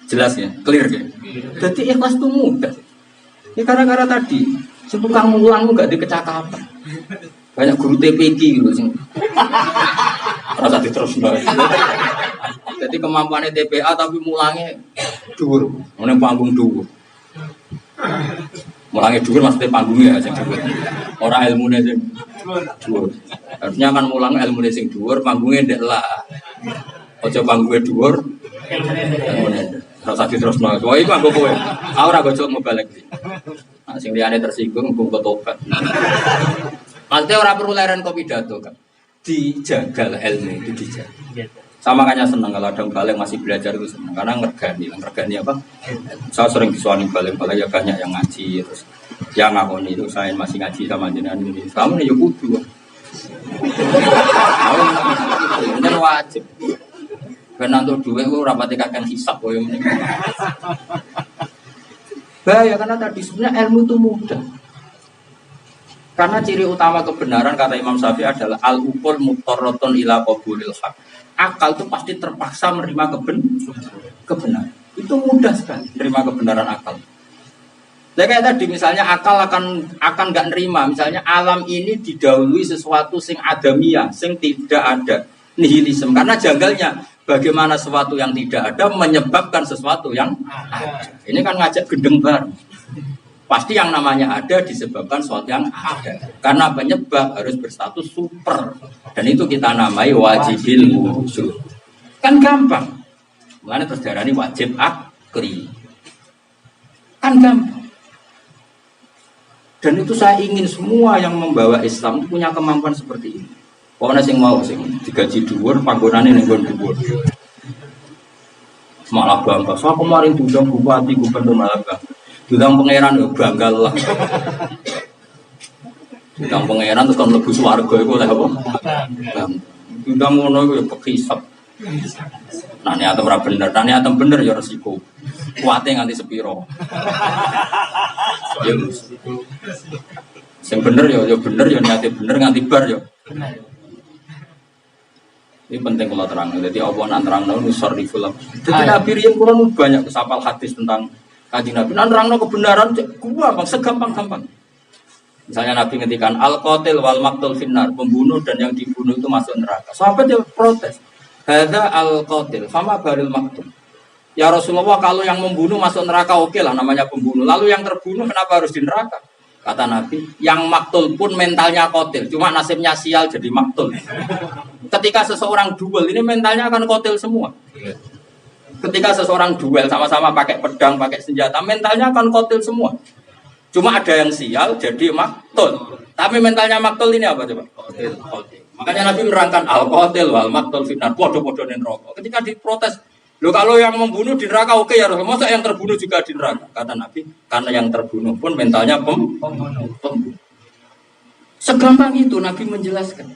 Jelas ya, clear ya. Jadi ikhlas itu mudah. Ini gara-gara tadi, si tukang mulang enggak dikecakapan. Banyak guru TPQ gitu sing. Rasa diterus banget. Jadi kemampuannya TPA tapi mulangnya dhuwur, ngene panggung dhuwur. Mulangnya dhuwur maksudnya panggungnya sing dhuwur. Ora ilmune sing dhuwur. Harusnya kan mulang ilmune sing dhuwur, panggungnya ndek lah. Aja panggungnya dhuwur. Rasa diterusno. Wah, iki anggo kowe. Aku ora gojok ngebalik. Nah, sing liyane tersinggung mbung tobat. Maksudnya ora perlu leren kopi pidato kan. Dijagal ilmu itu dijaga. Sama makanya senang kalau ada balik masih belajar itu senang karena ngergani apa? Saya sering disuani balik ya banyak yang ngaji terus yang aku itu saya masih ngaji sama jenengan ini. Kamu nih ya kudu. Ini wajib. Karena untuk duit itu rapati kakek hisap koyo meneh. Bahaya karena tadi sebenarnya ilmu itu mudah. Karena ciri utama kebenaran kata Imam Syafi'i adalah al-uqul mutarratun ila qabulil haq. Akal itu pasti terpaksa menerima kebenaran. Itu mudah sekali menerima kebenaran akal. Ya kayak tadi misalnya akal akan nggak nerima. Misalnya alam ini didahului sesuatu sing adamiyah, sing tidak ada, nihilisme. Karena janggalnya bagaimana sesuatu yang tidak ada menyebabkan sesuatu yang ada. Ini kan ngajak gendeng bareng. Pasti yang namanya ada disebabkan sesuatu yang ada. Karena penyebab harus berstatus super. Dan itu kita namai wajibil wujud. Kan gampang. Mulanya terus darani wajib akli. Kan gampang. Dan itu saya ingin semua yang membawa Islam itu punya kemampuan seperti ini. Pokoknya sing mau sing digaji dhuwur panggonane ning nggon dhuwur. Malah bangga. Saya kemarin diundang bupati gubernur malah bangga. Diundang pangeran yo bangga lah. Diundang pangeran terus kon mlebu swarga iku oleh apa? Diundang ngono iku yo pekisap. Nah niatem ora bener, nah niatem bener ya resiko. Kuwate nganti sepiro. Ya sing bener ya bener ya niate bener nganti bar ya. Ini penting kalau terang. Jadi Allah nak terangno nusarriful. Jadi Nabi riyen kula banyak kesapal hadis tentang Kanjeng Nabi. Nak terangno kebenaran gua bang segampang-gampang. Misalnya Nabi ngendikan al-qatil wal maqtul finnar, pembunuh dan yang dibunuh itu masuk neraka. Sahabat dia protes. Hadza al-qatil, fama baril maqtul. Ya Rasulullah, kalau yang membunuh masuk neraka oke lah namanya pembunuh. Lalu yang terbunuh kenapa harus di neraka? Kata Nabi, yang maktul pun mentalnya qatil, cuma nasibnya sial jadi maktul. Ketika seseorang duel, ini mentalnya akan qatil semua. Ketika seseorang duel sama-sama pakai pedang, pakai senjata, mentalnya akan qatil semua. Cuma ada yang sial jadi maktul. Tapi mentalnya maktul ini apa coba? Qatil. Makanya Nabi menerangkan al-qatil wal maktul fitnah. Podo-podo ning neraka. Ketika diprotes, loh kalau yang membunuh di neraka oke ya Rasul, masa yang terbunuh juga di neraka? Kata Nabi, karena yang terbunuh pun mentalnya pembunuh. Segampang itu Nabi menjelaskan.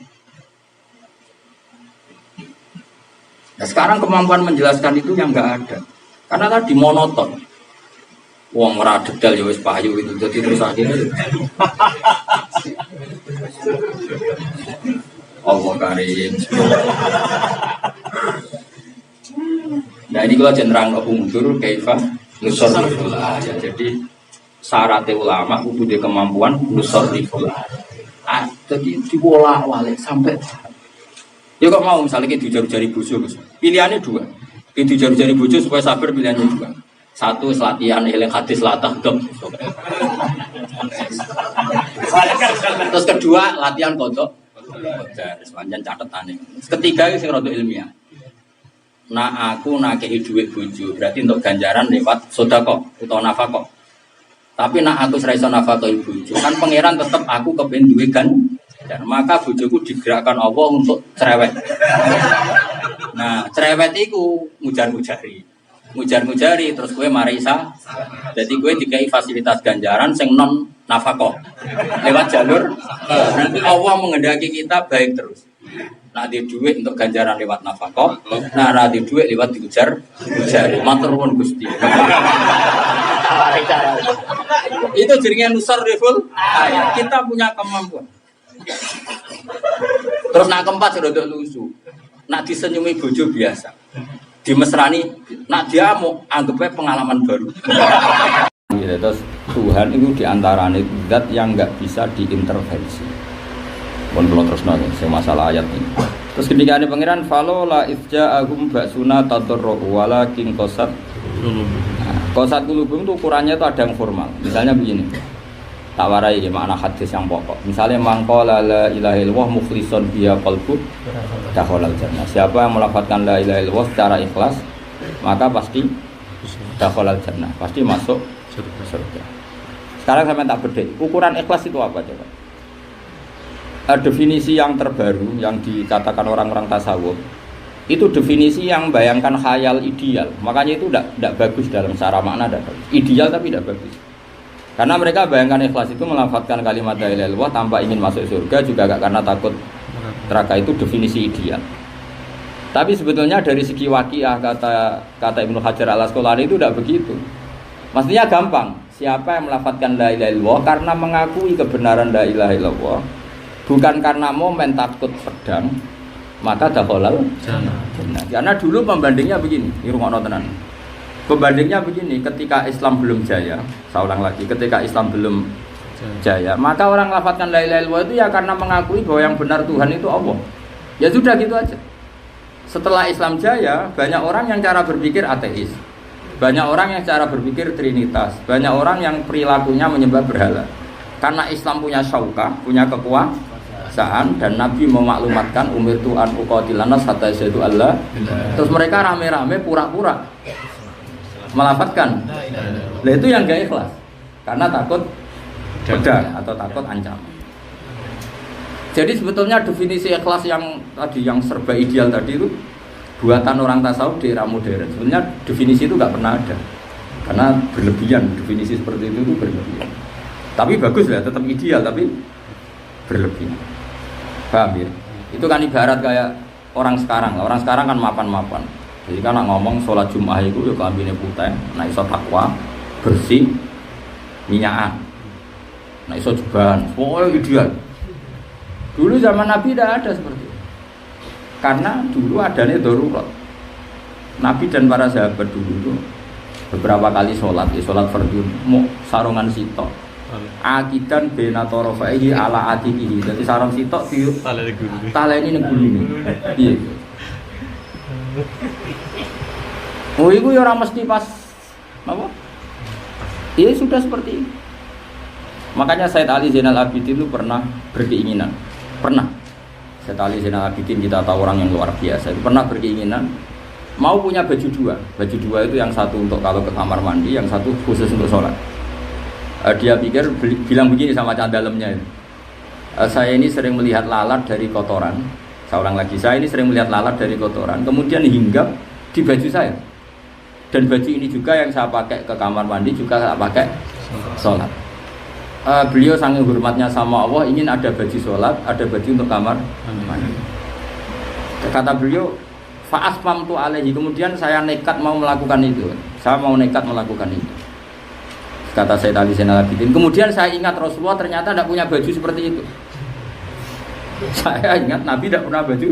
Nah sekarang kemampuan menjelaskan itu yang nggak ada. Karena tadi monoton. Wong ora detail ya wis payu itu. Jadi terus akhirnya Allah karim. Nah ini kalau cenderang undur kaifa nusarriful ayat. Jadi syarat ulama kudu di kemampuan nusarriful ayat. Jadi dibolak-balik sampai ya kok mau misalnya kita jari-jari bojo pilihannya dua. Kita jari-jari bojo supaya sabar pilihannya dua. Satu latihan eling hadis latah dong. Terus kedua latihan kodok. Sepanjang catatan. Ketiga itu rada ilmiah. Nah aku nakei duit bojo berarti untuk ganjaran lewat sedekah atau nafkah. Tapi nak aku seraiso nafkah bojo kan pangeran tetap aku kepen duit kan. Dan maka bojoku digerakkan Allah untuk cerewet. Nah cerewet itu mujar-mujari terus gue marisa. Jadi gue dikai fasilitas ganjaran sing non nafkah lewat jalur. Nanti Allah mengendaki kita baik terus. Nah di duit untuk ganjaran lewat nafkah, nah di duit lewat diujar, matur nuwun Gusti. Itu jaringan nusarriful ayat. Kita punya kemampuan. Terus nak keempat sudah lusu. Nak disenyumi bojo biasa. Dimesrani, nak dia mau anggapnya pengalaman baru. Terus Tuhan itu diantaranya zat yang nggak bisa diintervensi. Pun belum terus nanya, masalah ayat ini. Terus ketika ada pangeran, falola ifja agum baksuna tatorro walakin kosat. Kosat kulubum itu ukurannya itu ada yang formal. Misalnya begini, tak warai makna hadis yang pokok. Misalnya mangkola la ilaha illallah mukhlishon biya qalbu dakhalal jannah. Siapa yang melafadzkan la ilaha illallah secara ikhlas, maka pasti dakhalal jannah, pasti masuk surga. Sekarang saya tak bedai, ukuran ikhlas itu apa coba? Definisi yang terbaru yang dikatakan orang-orang tasawuf Itu definisi yang bayangkan khayal ideal. Makanya itu tidak bagus dalam secara makna, tidak bagus. Ideal tapi tidak bagus. Karena mereka bayangkan ikhlas itu melafadzkan kalimat la ilaha illallah tanpa ingin masuk surga juga gak karena takut neraka. Itu definisi ideal. Tapi sebetulnya dari segi waqiah kata Ibnu Hajar Al-Asqalani itu tidak begitu. Maksudnya gampang. Siapa yang melafadzkan la ilaha illallah karena mengakui kebenaran la ilaha illallah, bukan karena momen takut pedang, maka dakhalal jannah. Karena dulu pembandingnya begini, ini rungokno tenan. Pembandingnya begini, ketika Islam belum jaya, saya ulang lagi, ketika Islam belum jaya, maka orang lafadzkan la ilaha illallah itu ya karena mengakui bahwa yang benar Tuhan itu Allah. Ya sudah gitu aja. Setelah Islam jaya, banyak orang yang cara berpikir ateis. Banyak orang yang cara berpikir trinitas. Banyak orang yang perilakunya menyembah berhala. Karena Islam punya syaukah, punya kekuasaan, dan Nabi memaklumatkan umirtu an uqatilan nas hatta yashhadu alla. Terus mereka rame-rame pura-pura melafadzkan. Nah itu yang gak ikhlas. Karena takut pedang atau takut ancaman. Jadi sebetulnya definisi ikhlas yang tadi yang serba ideal tadi itu buatan orang tasawuf di era modern. Sebenarnya definisi itu nggak pernah ada. Karena berlebihan, definisi seperti itu berlebihan. Tapi bagus lah, tetap ideal tapi berlebihan. Paham ya? Itu kan ibarat kayak orang sekarang. Orang sekarang kan mapan-mapan. Jadi kan ngomong sholat Jumat itu ya kelambine putih, nek iso takwa, bersih, minyakan. Nek iso jubahan, pokoknya ideal. Dulu zaman Nabi tidak ada seperti itu. Karena dulu adanya darurat. Nabi dan para sahabat dulu itu beberapa kali sholat fardu mau sarungan sitok. Akidan bena torofaihi ala atikihi. Jadi sarung sitok di taleni ning gulune. Iya. Oh itu ya orang mesti pas apa? Iya sudah seperti itu. Makanya Said Ali Zainal Abidin itu pernah berkeinginan. Pernah. Said Ali Zainal Abidin kita tahu orang yang luar biasa. Itu pernah berkeinginan mau punya baju dua. Baju dua itu yang satu untuk kalau ke kamar mandi, yang satu khusus untuk sholat. Dia pikir bilang begini sama dalamnya. Saya ini sering melihat lalat dari kotoran. Saya ulang lagi, saya ini sering melihat lalat dari kotoran, kemudian hinggap di baju saya. Dan baju ini juga yang saya pakai ke kamar mandi juga saya pakai sholat. Beliau sangat hormatnya sama Allah, ingin ada baju sholat, ada baju untuk kamar mandi. Kata beliau, fa'asmamtu alaihi, kemudian saya nekat mau melakukan itu. Saya mau nekat melakukan itu. Kata Sayyid Ali Zainal Abidin. Kemudian saya ingat Rasulullah ternyata tidak punya baju seperti itu. Saya ingat Nabi tidak pernah baju.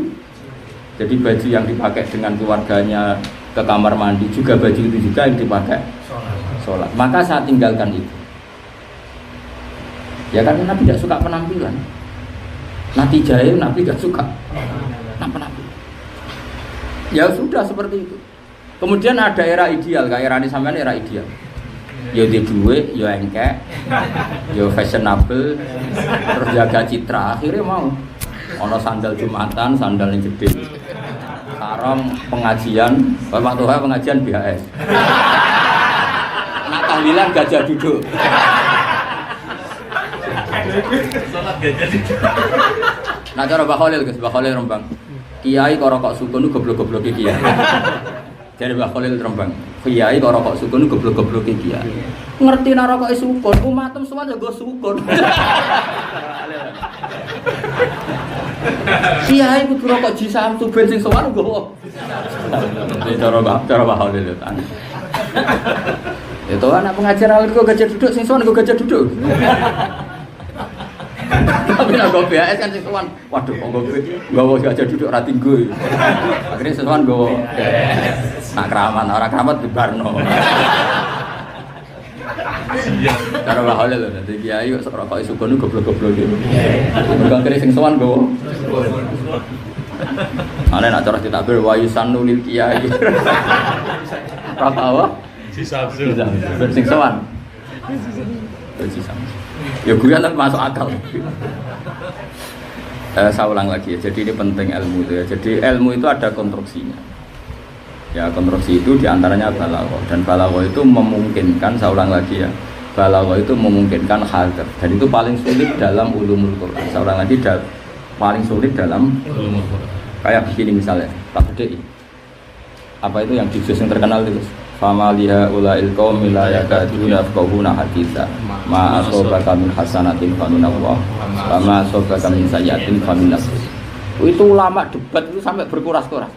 Jadi baju yang dipakai dengan keluarganya ke kamar mandi juga baju itu juga yang dipakai sholat. Maka saya tinggalkan itu. Ya karena Nabi tidak suka penampilan. Nabi Jaya Nabi tidak suka penampilan. Ya sudah seperti itu. Kemudian ada era ideal, kayak era ini sampean era ideal. Ya di duit, ya engkek, ya fashionable, terus jaga citra. Akhirnya mau. Ono sandal Jumatan, sandal yang gede. Sarung pengajian, Bapak Tuhan pengajian BHS. Nak tahlilan gajah duduk. Salat gajah duduk. Nah cara Mbak Khalil Rembang. Kiai kok rokok sukun goblok-goblok kiai. Jadi Mbak Khalil Rembang. Kiai kok rokok sukun goblok-goblok kiai. Ngerti nek rokok sukun, umatem semua ya go sukun. Kiai kudu rokok jisam tu ben sing sowan nggo. Cara Mbak Khalil itu. Itu anak pengajar alim kok gajah duduk sing sowan nggo gajah duduk. Tapi nak gue BAS kan sesuatu, waduh kok gue gajah duduk ratinggo. Akhirnya sesuatu gue nak keramat, orang keramat di Barno. Cara bahaya loh, nanti kiai kok rokok isukun goblok-goblok gitu. Akhirnya sesuatu gue. Mana nak cara ditabir wayusan nulil kiai. Rokok apa? Sisa. Bersing sesuatu. Sisa. Ya gue kan masuk akal. Saya ulang lagi ya. Jadi ini penting ilmu itu ya. Jadi ilmu itu ada konstruksinya. Ya konstruksi itu diantaranya balaghah, dan balaghah itu memungkinkan, saya ulang lagi ya, balaghah itu memungkinkan hadar, dan itu paling sulit dalam ulumul Quran. Saya ulang lagi, paling sulit dalam ulumul Quran. Kayak begini misalnya, tak bedai. Apa itu yang juz yang terkenal itu? Fama liha ulail qaumi la yakaduna yafqahuna haditsa ma asabaka min hasanatin fa min Allah wa ma asabaka min sayyi'atin fa min nafsik. Itu ulama debat itu sampai berkuras-kuras.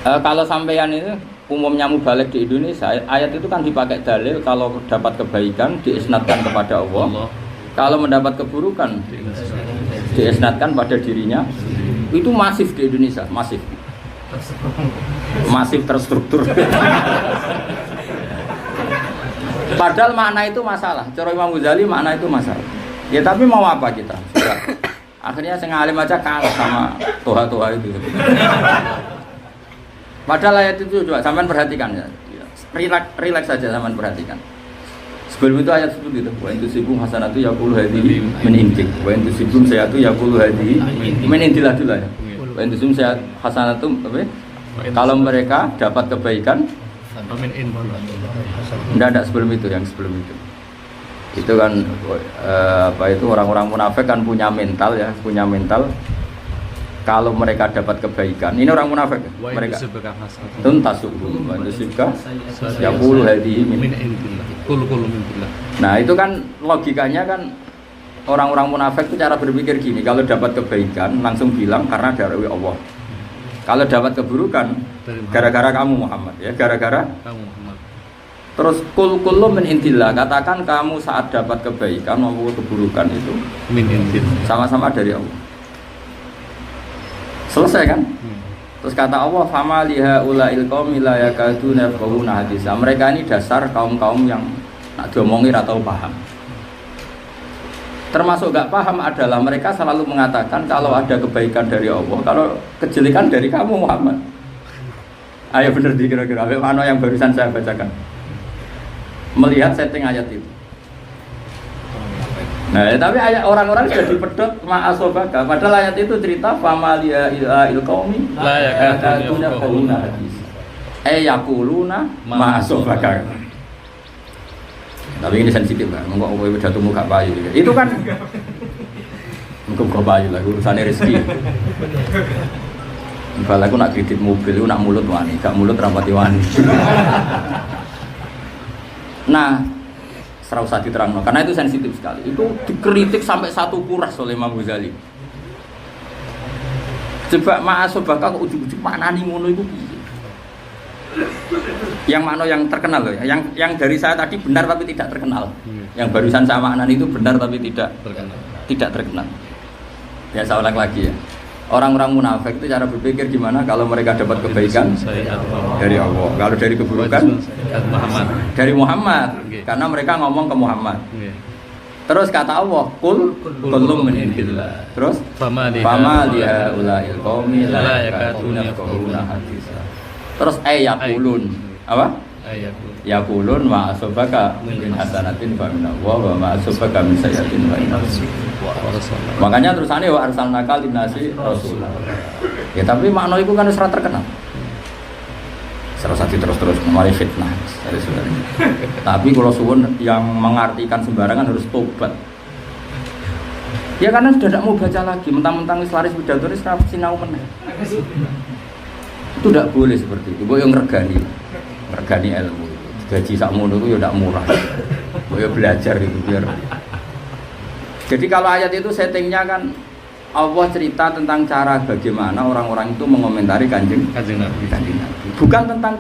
Kalau sampeyan itu umumnya mubalik di Indonesia, ayat itu kan dipakai dalil kalau dapat kebaikan diisnadkan kepada Allah. Kalau mendapat keburukan diisnadkan pada dirinya. Itu masif di Indonesia, masif terstruktur. Padahal makna itu masalah. Cara Imam Ghazali makna itu masalah. Ya tapi mau apa kita? Sudah. Akhirnya sengalim aja kalah sama toha-toha itu. Padahal ayat itu juga sampean perhatikan ya. Relax saja sampean perhatikan. Sebelum itu ayat seperti itu. Wa intusibum hasanatu yaqulu hadhihi min indik. Wa intusibum sayatu yaqulu hadhihi min indillah dulu ya. Wa intusibum sayat hasanatu apa? Kalau mereka dapat kebaikan tidak sebelum itu, yang sebelum itu. Itu kan apa itu orang-orang munafik kan punya mental ya, punya mental. Kalau mereka dapat kebaikan, ini orang munafik. Mereka tuntasubhum wa tusibka yaqulu hadhihi min indillah. Nah itu kan logikanya kan orang-orang munafik itu cara berpikir gini, kalau dapat kebaikan langsung bilang karena dari Allah. Kalau dapat keburukan gara-gara kamu Muhammad ya, gara-gara kamu Muhammad. Terus kullu min indillah, katakan kamu saat dapat kebaikan maupun keburukan itu min indillah, sama-sama dari Allah. Selesai kan? Terus kata Allah, fama liha ulail qaumi la yakaduna yafqahuna haditsa. Mereka ini dasar kaum-kaum yang nak diomongi atau paham. Termasuk gak paham adalah mereka selalu mengatakan kalau ada kebaikan dari Allah, kalau kejelekan dari kamu Muhammad. Ayo bener kira-kira mana yang barusan saya bacakan. Melihat setting ayat itu. Nah, tapi ayat orang-orang sudah dipedot ma'asobaka. Padahal ayat itu cerita famalia il qaumi la yakaduna yafqahuna haditsa. Yaquluna ma'asobaka. Tapi ini sensitif kan, ngomong kowe wedatumu gak payu. Itu kan engko gak payu lah urusane rezeki. Kalau aku nak kredit mobil, aku nak mulut wani, gak mulut rapati wani. Nah, serau usah diterangno karena itu sensitif sekali. Itu dikritik sampai satu kuras oleh Imam Ghazali. Coba ma'asobaka kok ujug-ujug maknani ngono iku piye? Yang mana yang terkenal loh ya. Yang dari saya tadi benar tapi tidak terkenal. Yang barusan saya maknani itu benar tapi tidak terkenal. Ya saya ulang lagi ya. Orang-orang munafik itu cara berpikir gimana kalau mereka dapat kebaikan dari Allah, kalau dari keburukan dari Muhammad, karena mereka ngomong ke Muhammad. Terus kata Allah, kul kullu min indillah. Terus fama liha ulail qaumi la yakaduna yafqahuna haditsa. Terus yaqulun apa? Yaqulun ma asabaka min hasanatin fa min Allah wa ma asabaka min sayyi'atin fa min nafsik. Makanya terusane wa arsalnaka linnasi rasul. Ya tapi makna itu kan wis ora terkenal. Serasa terus mari fitnah. Tapi kalau suwun yang mengartikan sembarangan harus tobat. Ya karena sudah tidak mau baca lagi, mentang-mentang wis laris pidato wis ra sinau meneh. Itu tidak boleh seperti itu. Mbok yo ngregani ilmu. Gaji sakmono itu ya tidak murah. Mbok yo belajar itu biar. Jadi kalau ayat itu settingnya kan Allah cerita tentang cara bagaimana orang-orang itu mengomentari kanjeng Nabi. Bukan tentang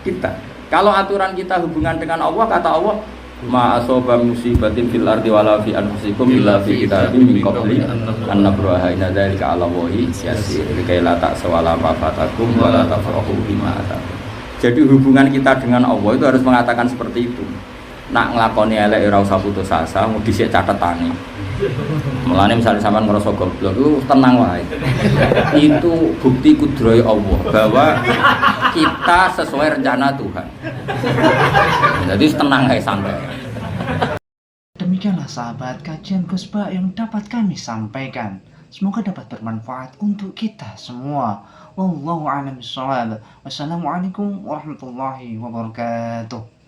kita. Kalau aturan kita hubungan dengan Allah, kata Allah, ma asaba musibatin fil ardi wala fi anfusikum illa fi kitabim min qabli an nabraha inna dzalika 'ala Allahi yasir. Kaila tak sawala fatakum wala tafrahu bima atakum. Jadi hubungan kita dengan Allah itu harus mengatakan seperti itu. Nak nglakoni elek ora usah putus asa, mau dhisik catetane. Mulane misalnya sampean ngrasa goblok itu tenang wae. Itu bukti kudrohe Allah bahwa kita sesuai rencana Tuhan. Jadi tenang ae santai. Demikianlah sahabat kajian Ghosba yang dapat kami sampaikan. Semoga dapat bermanfaat untuk kita semua. Wallahu a'lam bishawab. Wassalamualaikum warahmatullahi wabarakatuh.